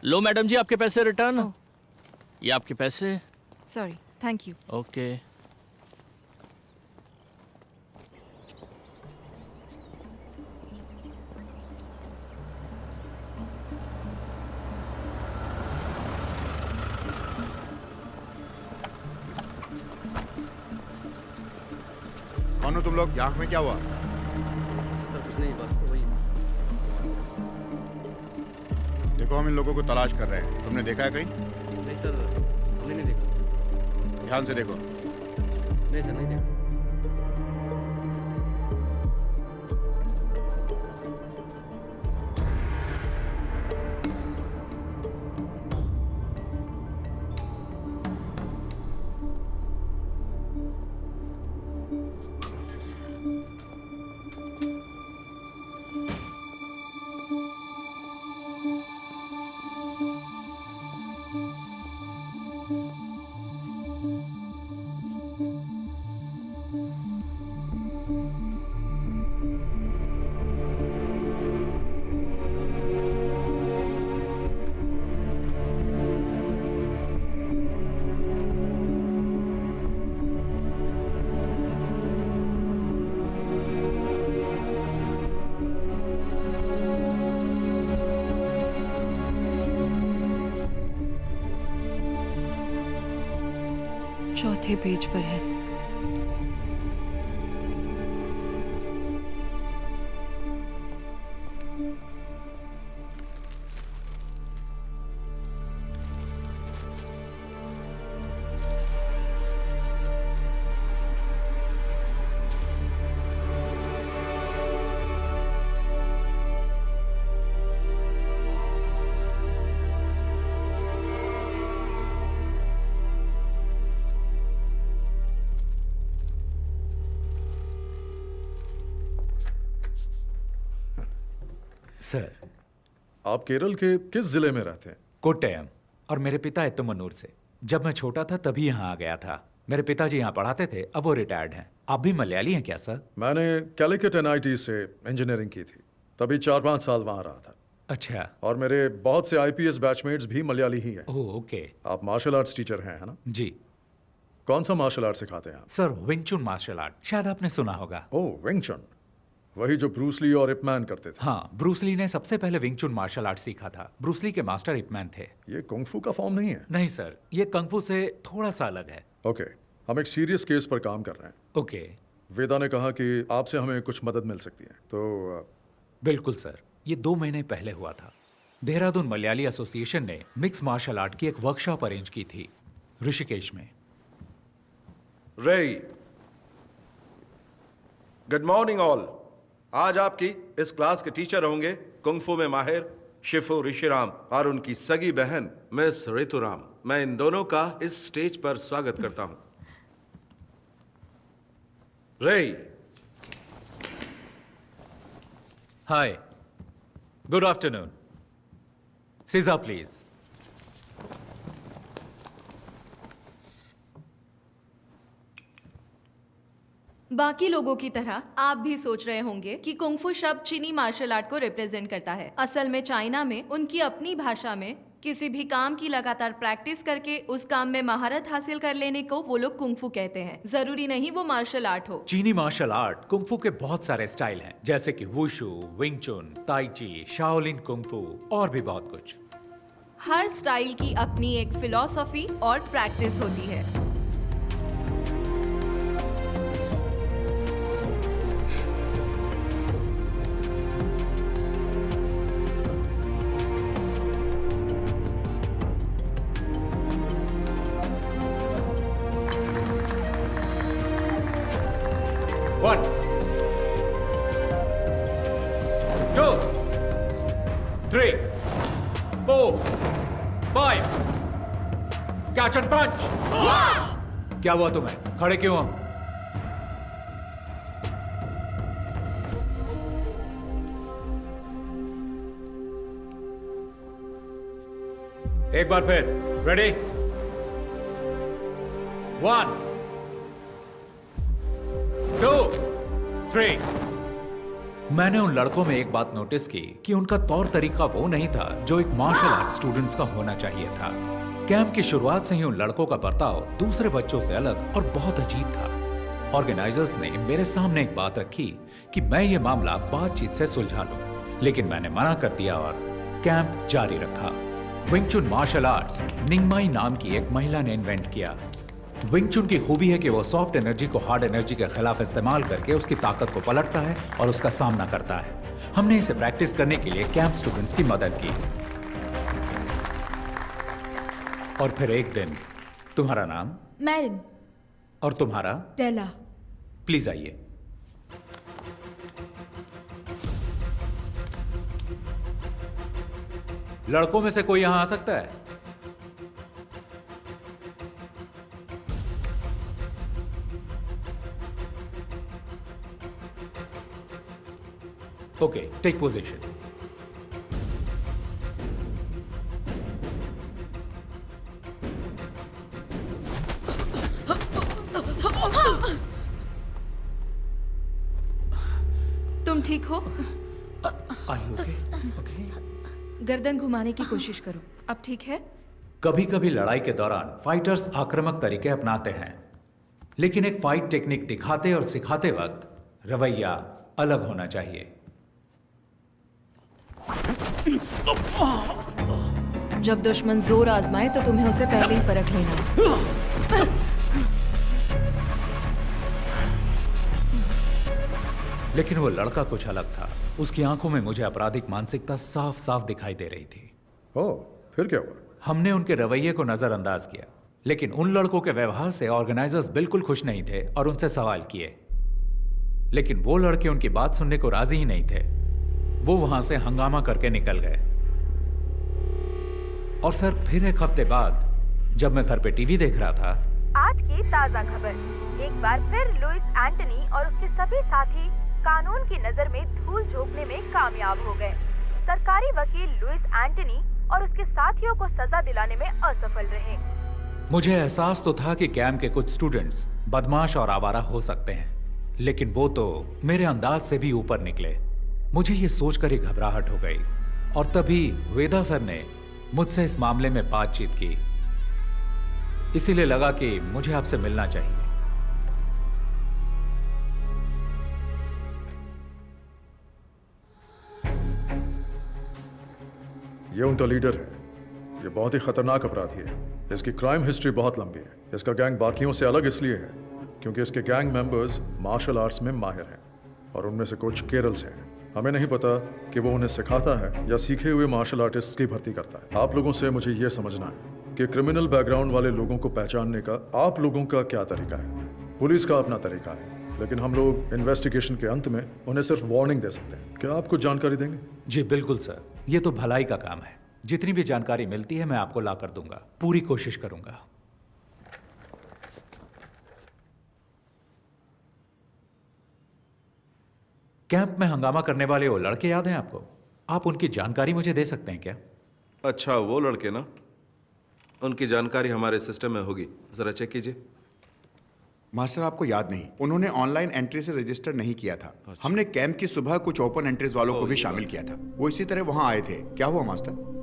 लो मैडम जी आपके पैसे रिटर्न। ये आपके पैसे। Sorry, thank you. ओके। कौन हो तुम लोग? आँख में क्या हुआ? सर कुछ नहीं, बस वही। देखो हम इन लोगों को तलाश कर रहे हैं, तुमने देखा है कहीं? नहीं सर, हमने नहीं देखा। ध्यान से देखो। नहीं सर, नहीं देखा। चौथे पेज पर है। सर, आप केरल के किस जिले में रहते हैं? कोट्टयम। और मेरे पिता एत्तमनूर से। जब मैं छोटा था तभी यहाँ आ गया था। मेरे पिताजी यहाँ पढ़ाते थे, अब वो रिटायर्ड हैं। आप भी मलयाली हैं क्या सर? मैंने कैलिकट NIT से इंजीनियरिंग की थी, तभी 4-5 साल वहाँ रहा था। अच्छा। और मेरे बहुत से IPS बैचमेट्स भी मलयाली ही हैं। Oh okay. आप मार्शल आर्ट्स टीचर हैं, है ना? जी। कौन सा मार्शल आर्ट सिखाते हैं आप? सर विंग चुन मार्शल आर्ट, शायद आपने सुना होगा। ओह विंग चुन, वही जो ब्रूस ली और इप मैन करते थे। हाँ, ब्रूस ली ने सबसे पहले विंग चुन मार्शल आर्ट सीखा था। ब्रूस ली के मास्टर इप मैन थे। ये कुंग-फू का फॉर्म नहीं है? नहीं सर, ये कंग-फू से थोड़ा सा अलग है। ओके, हम एक सीरियस केस पर काम कर रहे हैं। ओके। वेदा ने कहा कि आपसे हमें कुछ मदद मिल सकती है, तो बिल्कुल सर, ये 2 महीने पहले हुआ था। देहरादून मलयाली एसोसिएशन ने मिक्स मार्शल आर्ट की एक वर्कशॉप अरेंज की थी ऋषिकेश में। रे, गुड मॉर्निंग ऑल। आज आपकी इस क्लास के टीचर होंगे कुंग-फू में माहिर शिफू ऋषिराम और उनकी सगी बहन मिस ऋतुराम। मैं इन दोनों का इस स्टेज पर स्वागत करता हूं। रे। हाय, गुड आफ्टरनून। सीजा प्लीज। बाकी लोगों की तरह आप भी सोच रहे होंगे कि कुंग-फू शब्द चीनी मार्शल आर्ट को रिप्रेजेंट करता है। असल में चाइना में उनकी अपनी भाषा में किसी भी काम की लगातार प्रैक्टिस करके उस काम में महारत हासिल कर लेने को वो लोग कुंग-फू कहते हैं। जरूरी नहीं वो मार्शल आर्ट हो। चीनी मार्शल आर्ट कुंग-फू के बहुत सारे स्टाइल हैं, जैसे कि वुशु, विंग चुन, ताई ची, शाओलिन कुंग-फू और भी बहुत कुछ। हर स्टाइल की अपनी एक फिलॉसफी और प्रैक्टिस होती है। Catch and punch. क्या हुआ तुम्हें? खड़े क्यों हो? एक बार फिर, रेडी? 1 2 3। मैंने उन लड़कों में एक बात नोटिस की कि उनका तौर तरीका वो नहीं था जो एक मार्शल आर्ट स्टूडेंट्स का होना चाहिए था। कैंप की शुरुआत से ही उन लड़कों का बर्ताव दूसरे बच्चों से अलग और बहुत अजीब था। ऑर्गेनाइजर्स ने मेरे सामने एक बात रखी कि मैं ये मामला बातचीत से सुलझा लूं, लेकिन मैंने मना कर दिया और कैंप जारी रखा। विंग चुन मार्शल आर्ट्स निंगमाई नाम की एक महिला ने इन्वेंट किया। विंग चुन की खूबी है कि वो सॉफ्ट एनर्जी को हार्ड एनर्जी के खिलाफ इस्तेमाल करके उसकी ताकत को पलटता है और उसका सामना करता है। हमने इसे प्रैक्टिस करने के लिए कैंप स्टूडेंट्स की मदद की। और फिर एक दिन, तुम्हारा नाम? मैरिन। और तुम्हारा? टेला। प्लीज आइए। लड़कों में से कोई यहां आ सकता है? Okay, take position. तुम ठीक हो? ओके। गर्दन घुमाने की कोशिश करो। अब ठीक है? कभी कभी लड़ाई के दौरान फाइटर्स आक्रामक तरीके अपनाते हैं, लेकिन एक फाइट टेक्निक दिखाते और सिखाते वक्त रवैया अलग होना चाहिए। जब दुश्मन जोर आजमाए तो तुम्हें उसे पहले ही परख लेना। लेकिन वो लड़का कुछ अलग था। उसकी आंखों में मुझे आपराधिक मानसिकता साफ साफ दिखाई दे रही थी। ओह, फिर क्या हुआ? हमने उनके रवैये को नजरअंदाज किया, लेकिन उन लड़कों के व्यवहार से ऑर्गेनाइजर्स बिल्कुल खुश नहीं थे और उनसे सवाल किए, लेकिन वो लड़के उनकी बात सुनने को राजी ही नहीं थे। वो वहां से हंगामा करके निकल गए। और सर, फिर एक हफ्ते बाद जब मैं घर पे टीवी देख रहा था, आज की ताजा खबर, एक बार फिर लुइस एंटनी और उसके सभी साथी कानून की नजर में धूल झोंकने में कामयाब हो गए। सरकारी वकील लुइस एंटनी और उसके साथियों को सजा दिलाने में असफल रहे। मुझे एहसास तो था कि कैंप के कुछ स्टूडेंट्स बदमाश और आवारा हो सकते हैं, लेकिन वो तो मेरे अंदाज से भी ऊपर निकले। मुझे ये सोचकर ही घबराहट हो गई और तभी वेदा सर ने मुझसे इस मामले में बातचीत की। इसीलिए लगा कि मुझे आपसे मिलना चाहिए। ये उनका लीडर है। ये बहुत ही खतरनाक अपराधी है। इसकी क्राइम हिस्ट्री बहुत लंबी है। इसका गैंग बाकियों से अलग इसलिए है क्योंकि इसके गैंग मेंबर्स मार्शल आर्ट्स में माहिर हैं और उनमें से कुछ केरल से हैं। हमें नहीं पता कि वो उन्हें सिखाता है या सीखे हुए मार्शल आर्टिस्ट की भर्ती करता है। आप लोगों से मुझे ये समझना है कि क्रिमिनल बैकग्राउंड वाले लोगों को पहचानने का आप लोगों का क्या तरीका है। पुलिस का अपना तरीका है, लेकिन हम लोग इन्वेस्टिगेशन के अंत में उन्हें सिर्फ वार्निंग दे सकते हैं। क्या आप कुछ जानकारी देंगे? जी बिल्कुल सर, ये तो भलाई का काम है। जितनी भी जानकारी मिलती है मैं आपको ला कर दूंगा। पूरी कोशिश करूंगा। कैंप में हंगामा करने वाले वो लड़के याद हैं आपको? आप उनकी जानकारी मुझे दे सकते हैं क्या? अच्छा, वो लड़के ना, उनकी जानकारी हमारे सिस्टम में होगी, जरा चेक कीजिए। मास्टर, आपको याद नहीं, उन्होंने ऑनलाइन एंट्री से रजिस्टर नहीं किया था। हमने कैंप की सुबह कुछ ओपन एंट्रीज वालों को भी शामिल किया था। वो इसी तरह वहां आए थे। क्या हुआ मास्टर?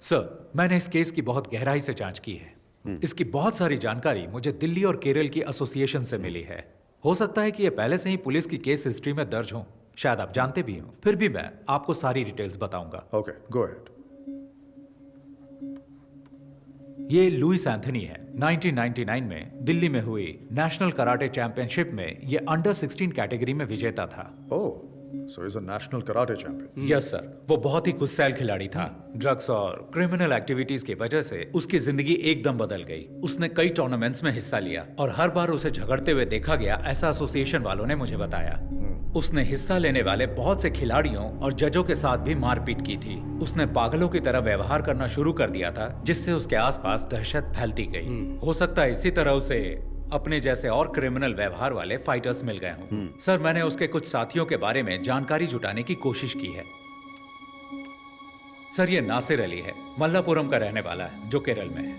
सर, मैंने इस केस की बहुत गहराई से जांच की है। इसकी बहुत सारी जानकारी मुझे दिल्ली और केरल की एसोसिएशन से मिली है। हो सकता है कि ये पहले से ही पुलिस की केस हिस्ट्री में दर्ज हो, शायद आप जानते भी हो। फिर भी मैं आपको सारी डिटेल्स बताऊंगा। Okay, go ahead. ये लुइस एंथनी है। 1999 में दिल्ली में हुई नेशनल कराटे चैंपियनशिप में ये अंडर 16 कैटेगरी में विजेता था। ओह, So he's a national karate champion. Yes sir, वो बहुत ही गुस्सैल खिलाड़ी था। ड्रग्स और क्रिमिनल एक्टिविटीज की वजह से उसकी जिंदगी एकदम बदल गई। उसने कई टूर्नामेंट्स में हिस्सा लिया और हर बार उसे झगड़ते हुए देखा गया, ऐसा एसोसिएशन वालों ने मुझे बताया। उसने हिस्सा लेने वाले बहुत से खिलाड़ियों और जजों के साथ भी मारपीट की थी। उसने पागलों की तरह व्यवहार करना शुरू कर दिया था, जिससे उसके आसपास दहशत फैलती गई। हो सकता है इसी तरह उसे अपने जैसे और क्रिमिनल व्यवहार वाले फाइटर्स मिल गए हों। सर, मैंने उसके कुछ साथियों के बारे में जानकारी जुटाने की कोशिश की है। सर, ये नासिर अली है, मल्लापुरम का रहने वाला है, जो केरल में है।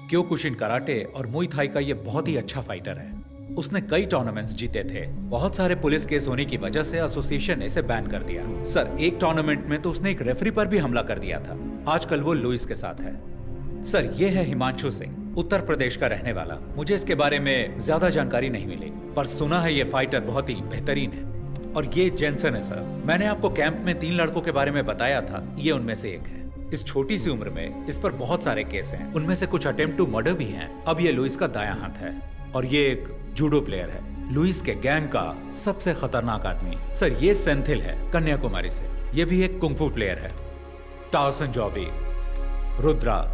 क्योकुशिन कराटे और मुई थाई का ये बहुत ही अच्छा फाइटर है। उसने कई टूर्नामेंट्स जीते थे। बहुत सारे पुलिस केस होने की वजह से एसोसिएशन ने इसे बैन कर दिया। सर, एक टूर्नामेंट में तो उसने एक रेफरी पर भी हमला कर दिया था। आजकल वो लुइस के साथ है। सर, ये है हिमांशु सिंह, उत्तर प्रदेश का रहने वाला। मुझे इसके बारे में ज्यादा जानकारी नहीं मिली, पर सुना है ये फाइटर बहुत ही बेहतरीन है। और ये जेंसन है सर, मैंने आपको कैंप में 3 लड़कों के बारे में बताया था, ये उनमें से एक है। इस छोटी सी उम्र में इस पर बहुत सारे केस हैं, उनमें से कुछ अटेम्प्ट टू मर्डर भी हैं। अब ये लुइस का दायां हाथ है और ये एक जूडो प्लेयर है, लुइस के गैंग का सबसे खतरनाक आदमी। सर, ये सेंथिल है, कन्याकुमारी से। ये भी एक कुंफू प्लेयर है। टाउसन जॉबी, रुद्रा।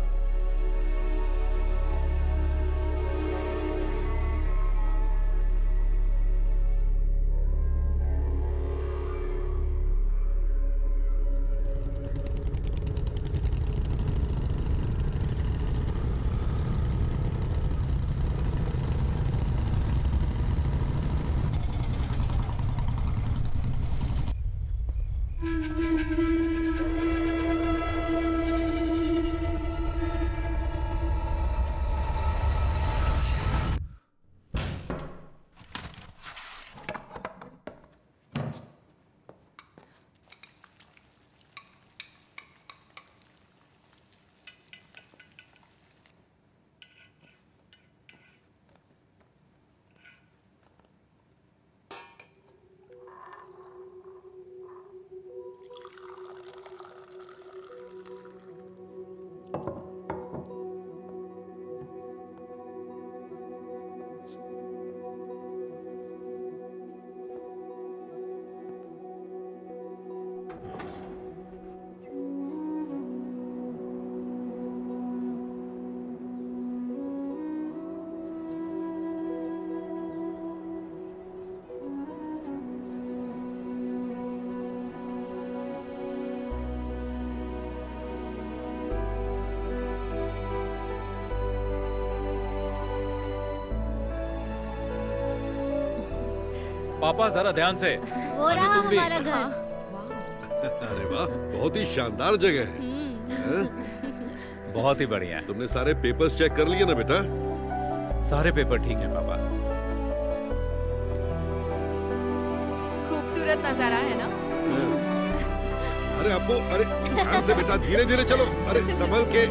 पापा, जरा ध्यान से। वो रहा हमारा घर। अरे वाह, बहुत ही शानदार जगह है। बहुत ही बढ़िया है। तुमने सारे पेपर्स चेक कर लिए ना बेटा? सारे पेपर ठीक हैं पापा। खूबसूरत नजारा है ना? अरे अप्पू, अरे ध्यान से बेटा, धीरे धीरे चलो। अरे संभल के।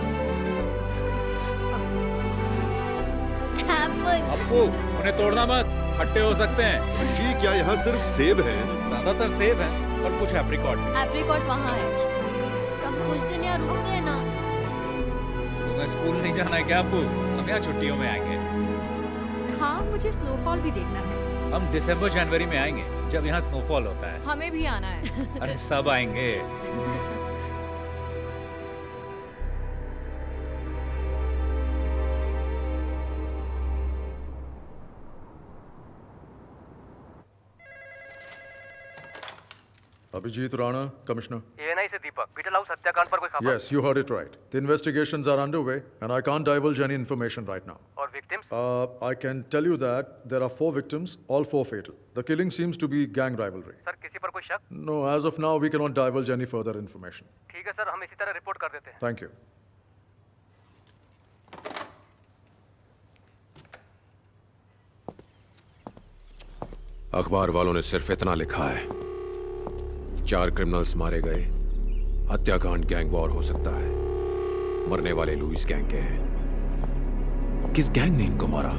अप्पू, उन्हें तोड़ना मत, खट्टे हो सकते हैं। ऋषि, क्या यहाँ सिर्फ सेब है? ज्यादातर सेब है और कुछ एप्रिकॉट भी। एप्रिकॉट वहाँ है। कब कुछ दिन यहाँ रुकते हैं ना। तुम्हें स्कूल नहीं जाना है क्या अप्पू? हम यहाँ छुट्टियों में आएंगे। हाँ, मुझे स्नोफॉल भी देखना है। हम दिसंबर जनवरी में आएंगे, जब यहाँ स्नोफॉल होता है। हमें भी आना है। अरे सब आएंगे। Abhijit Rana, Commissioner. ANI से दीपक, बीटल हाउस हत्याकांड पर कोई खबर? Yes, you heard it right. The investigations are underway, and I can't divulge any information right now. और victims? I can tell you that there are 4 victims, all 4 fatal. The killing seems to be gang rivalry. Sir, किसी पर कोई शक? No, as of now, we cannot divulge any further information. ठीक है सर, हम इसी तरह रिपोर्ट कर देते हैं। Thank you. अखबार वालों ने सिर्फ इतना लिखा है, 4 क्रिमिनल्स मारे गए, हत्याकांड गैंग वॉर हो सकता है, मरने वाले लुइस गैंग के हैं। किस गैंग ने इनको मारा?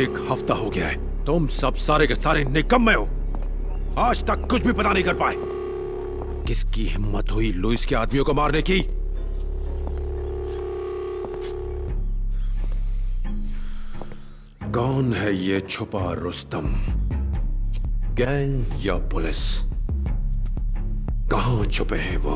1 हफ्ता हो गया है, तुम सब सारे के सारे निकम्मे हो, आज तक कुछ भी पता नहीं कर पाए। किसकी हिम्मत हुई लुइस के आदमियों को मारने की? कौन है ये छुपा रुस्तम? गैंग या पुलिस? कहाँ छुपे हैं वो?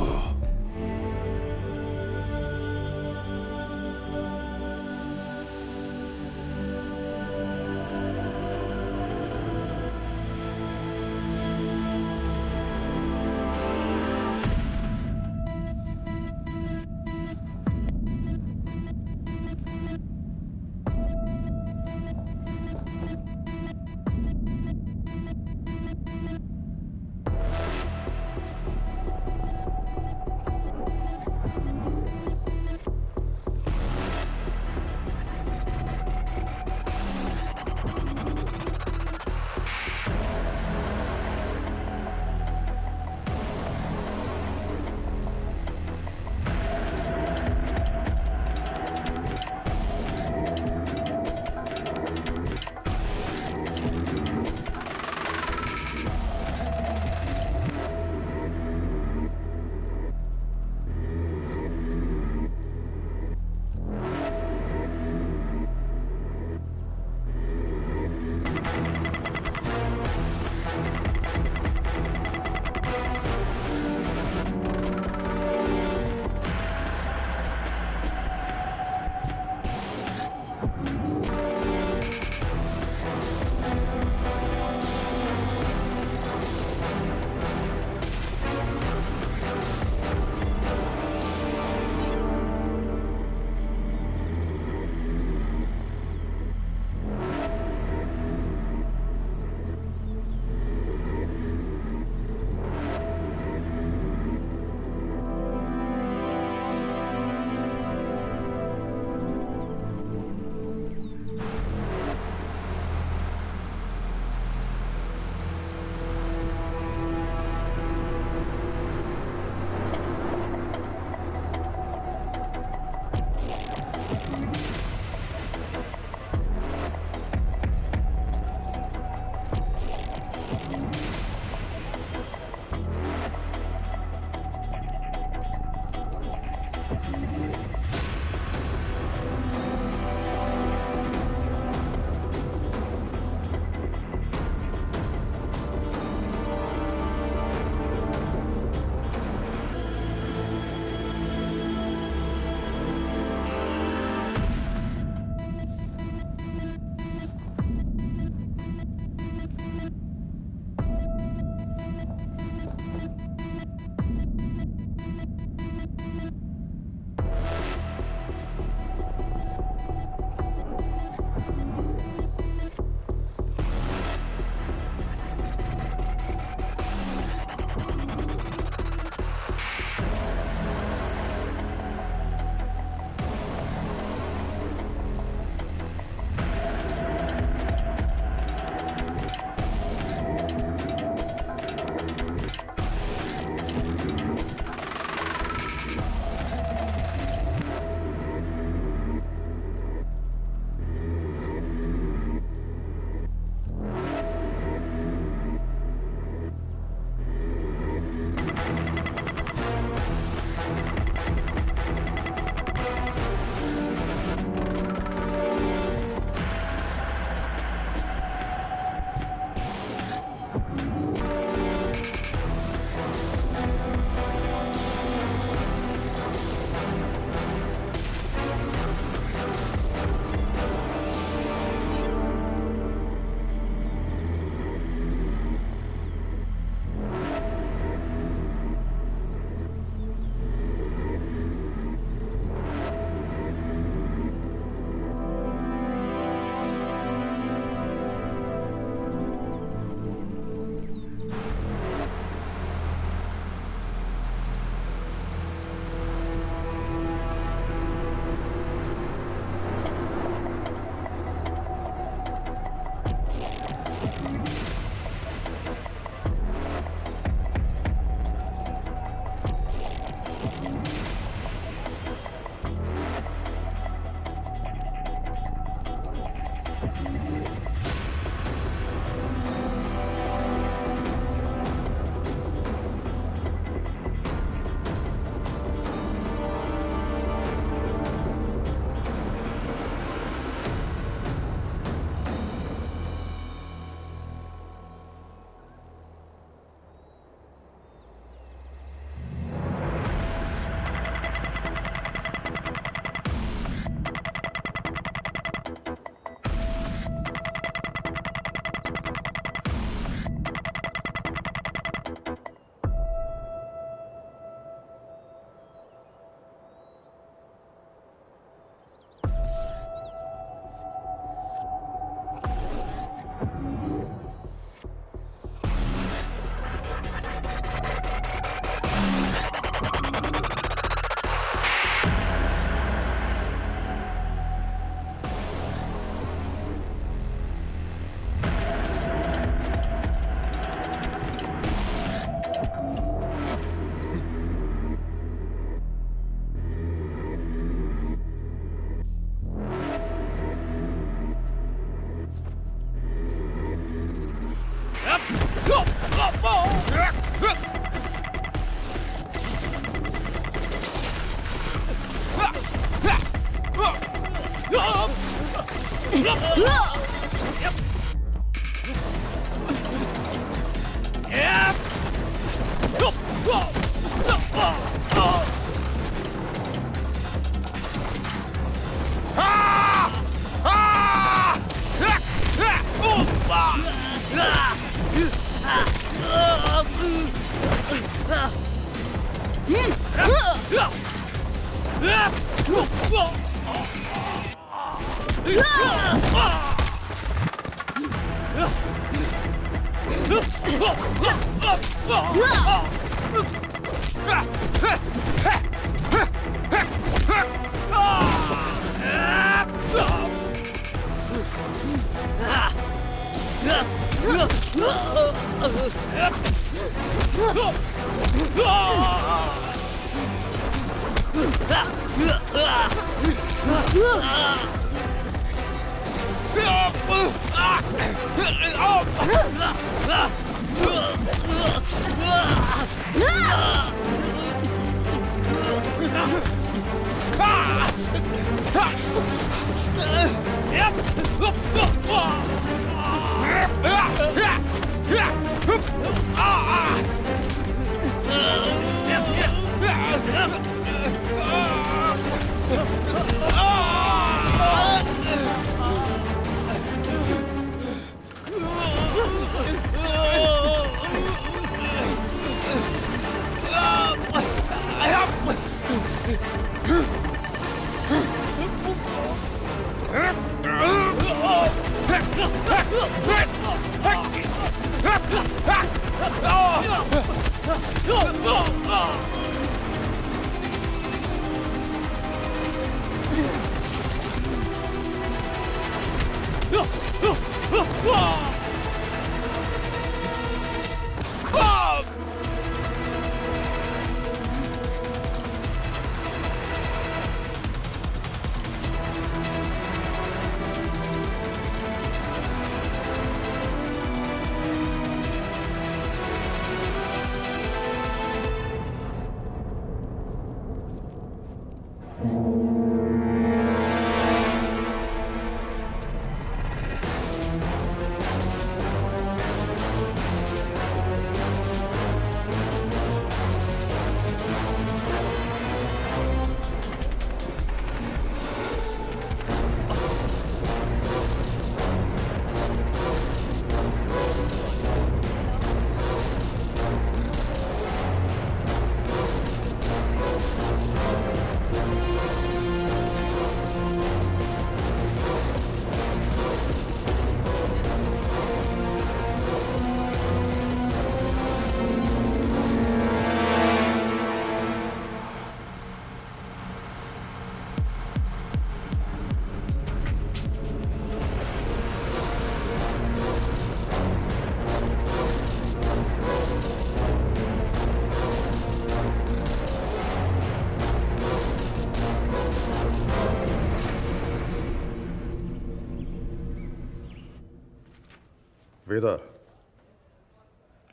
Vedar,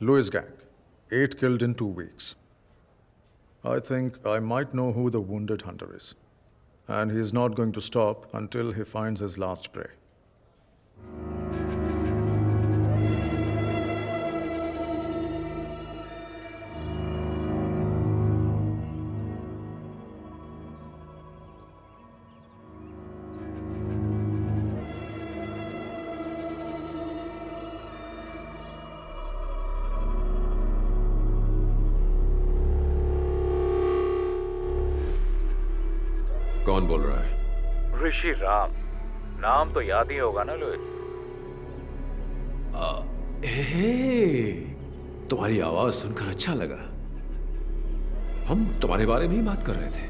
Lewis gang, 8 killed in 2 weeks. I think I might know who the wounded hunter is. And he is not going to stop until he finds his last prey. कौन बोल रहा है? ऋषि राम। नाम तो याद ही होगा ना लुइस? तुम्हारी आवाज सुनकर अच्छा लगा। हम तुम्हारे बारे में ही बात कर रहे थे।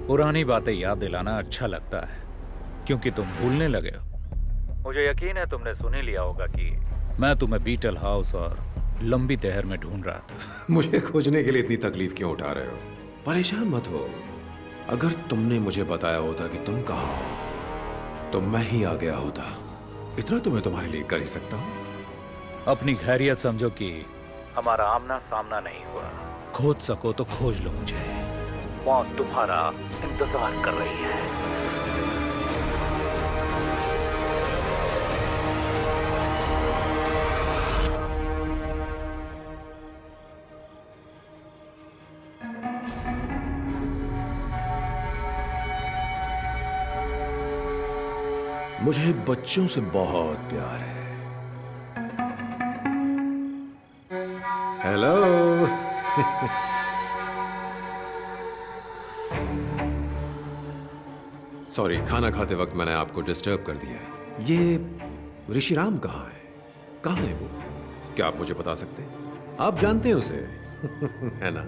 पुरानी बातें याद दिलाना अच्छा लगता है क्योंकि तुम भूलने लगे हो। मुझे यकीन है तुमने सुन ही लिया होगा कि मैं तुम्हें बीटल हाउस और लंबी तहर में ढूंढ रहा था। मुझे खोजने के लिए इतनी तकलीफ क्यों उठा रहे हो? परेशान मत हो। अगर तुमने मुझे बताया होता कि तुम कहाँ हो तो मैं ही आ गया होता। इतना तो मैं तुम्हारे लिए कर ही सकता हूँ। अपनी खैरियत समझो कि हमारा आमना सामना नहीं हुआ। खोज सको तो खोज लो मुझे। मौत तुम्हारा इंतजार कर रही है। मुझे बच्चों से बहुत प्यार है। हेलो। सॉरी, खाना खाते वक्त मैंने आपको डिस्टर्ब कर दिया। ये ऋषिराम कहाँ है? कहाँ है वो? क्या आप मुझे बता सकते हैं? आप जानते हैं उसे है ना?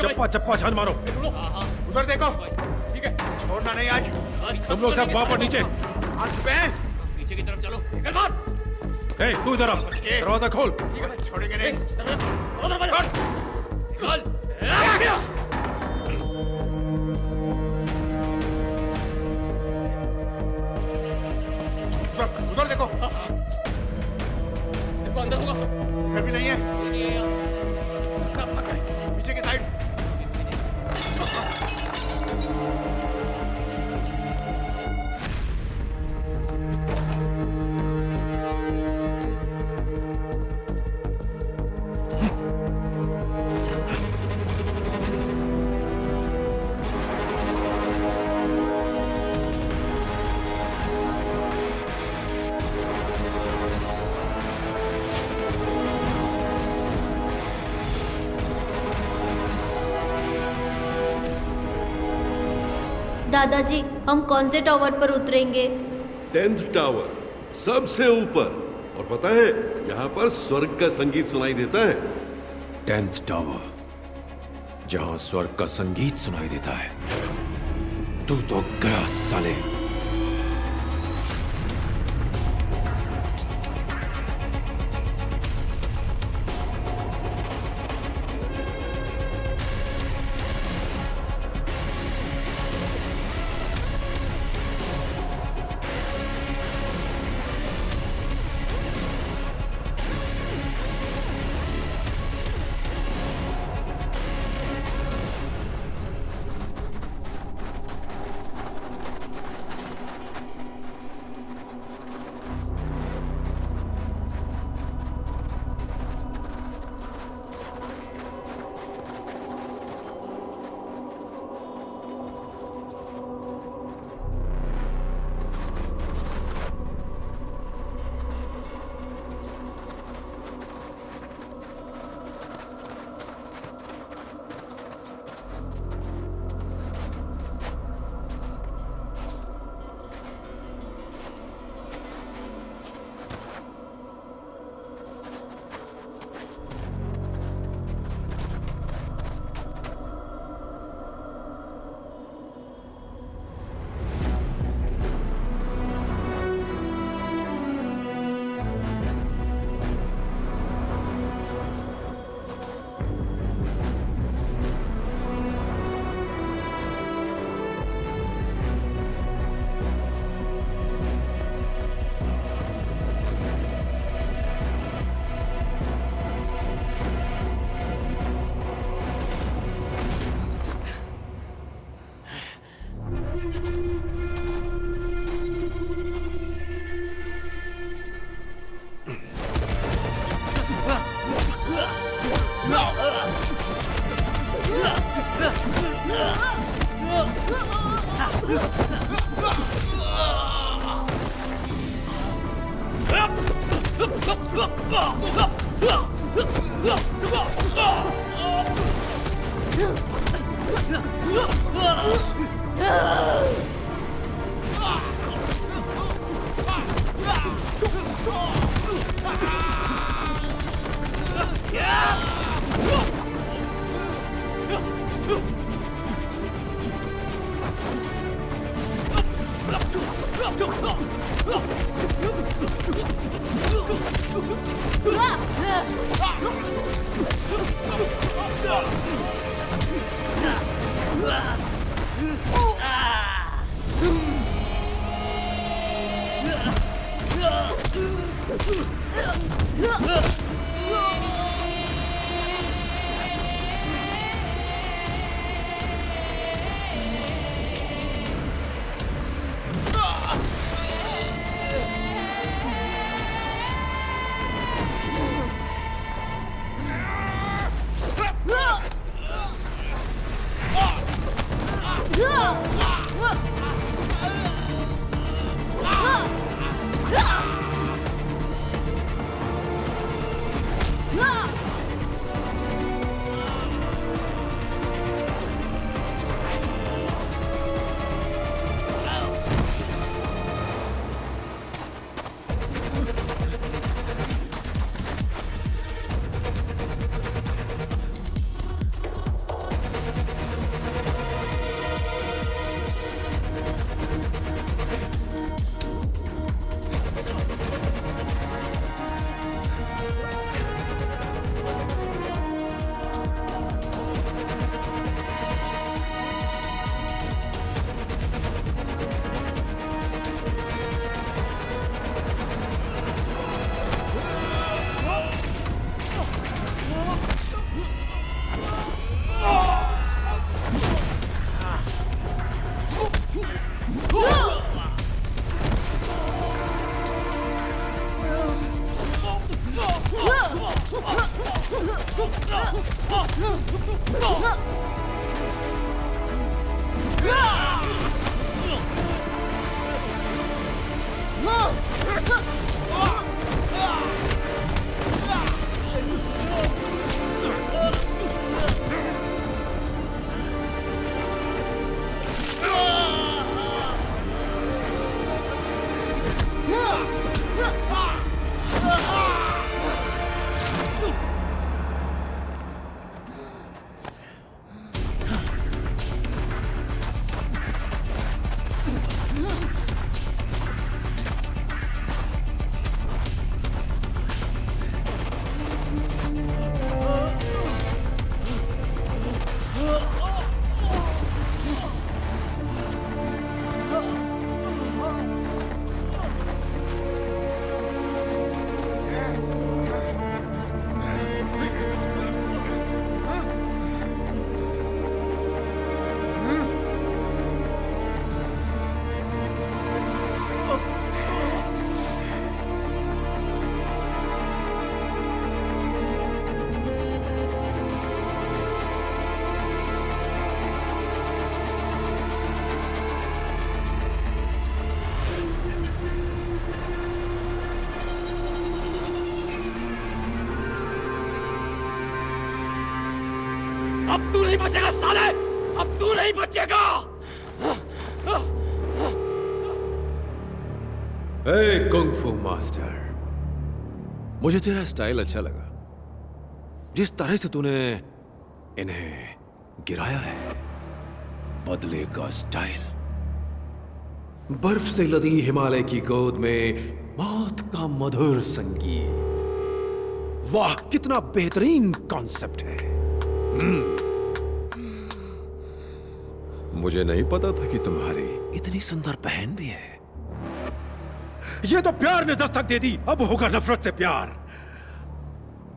चप्पा चप्पा छान मारो। उधर देखो। ठीक है, छोड़ना नहीं आज। तुम लोग सब वहां पर नीचे। हाथ पे पीछे की तरफ चलो। निकल बाहर। तू इधर आ, दरवाजा खोल। छोड़ेंगे नहीं। उधर देखो। देखो अंदर होगा। इधर भी नहीं है। पीछे की साइड। दादाजी, हम कौन से टावर पर उतरेंगे? 10th टावर, सबसे ऊपर। और पता है, यहाँ पर स्वर्ग का संगीत सुनाई देता है। 10th टावर, जहां स्वर्ग का संगीत सुनाई देता है। तू तो गया साले। Yeah! अब तू नहीं बचेगा साले, अब तू नहीं बचेगा। ए कुंग-फू मास्टर, मुझे तेरा स्टाइल अच्छा लगा। जिस तरह से तूने इन्हें गिराया है, बदले का स्टाइल। बर्फ से लदी हिमालय की गोद में मौत का मधुर संगीत। वाह, कितना बेहतरीन कॉन्सेप्ट है। मुझे नहीं पता था कि तुम्हारी इतनी सुंदर बहन भी है। ये तो प्यार ने दस्तक दे दी, अब होगा नफरत से प्यार।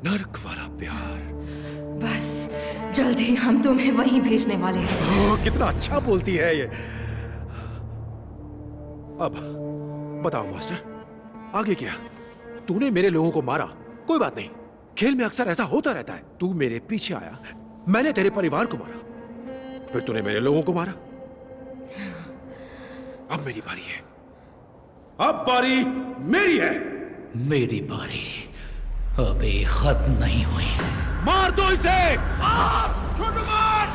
नर्क वाला प्यार। बस जल्दी हम तुम्हें वहीं भेजने वाले हैं। कितना अच्छा बोलती है ये। अब बताओ मास्टर, आगे क्या? तूने मेरे लोगों को मारा, कोई बात नहीं, खेल में अक्सर ऐसा होता रहता है। तू मेरे पीछे आया, मैंने तेरे परिवार को मारा, फिर तूने मेरे लोगों को मारा। अब मेरी बारी है, अब बारी मेरी है। मेरी बारी अभी खत्म नहीं हुई। मार दो इसे! छोटू मार!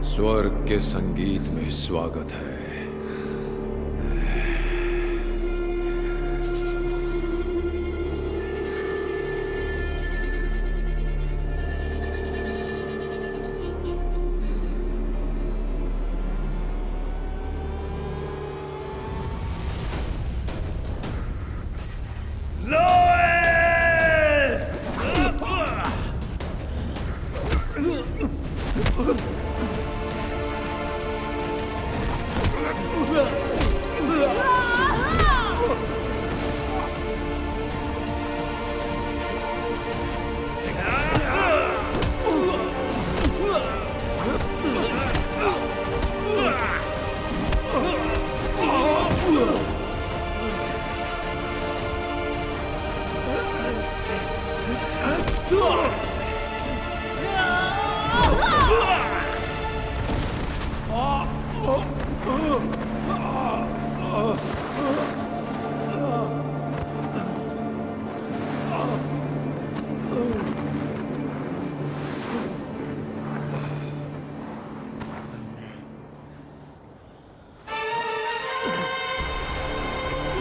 स्वर्ग के संगीत में स्वागत है।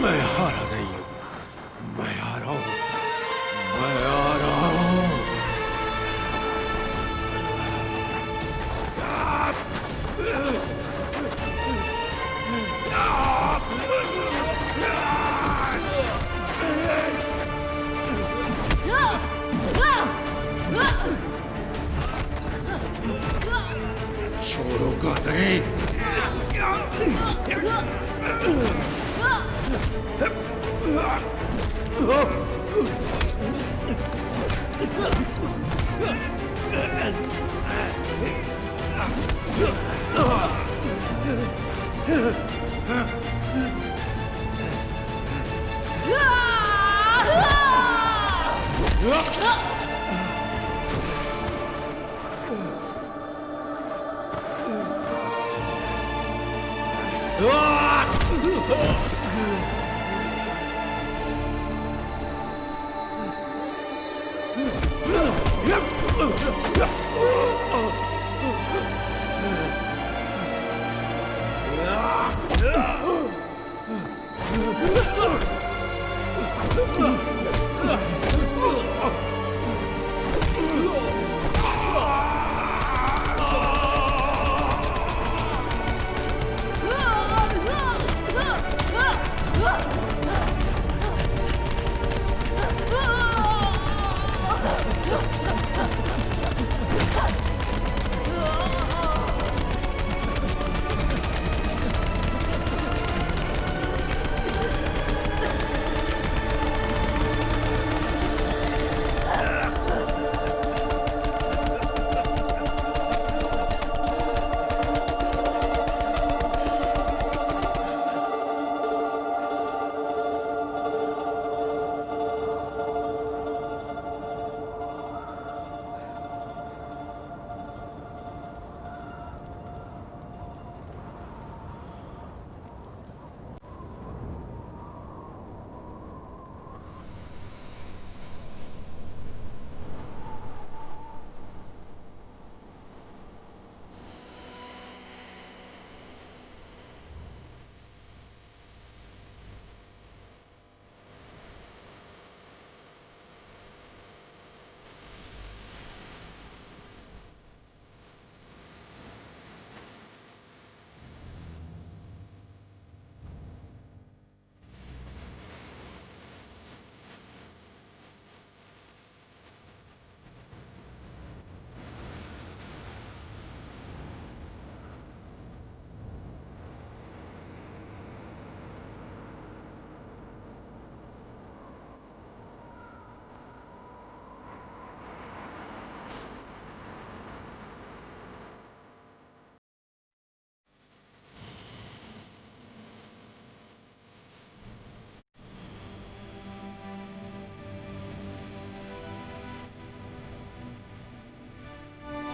मैं हारा नहीं हूं, मैं आ रहा हूं, मैं आ रहा हूं। छोड़ूंगा नहीं।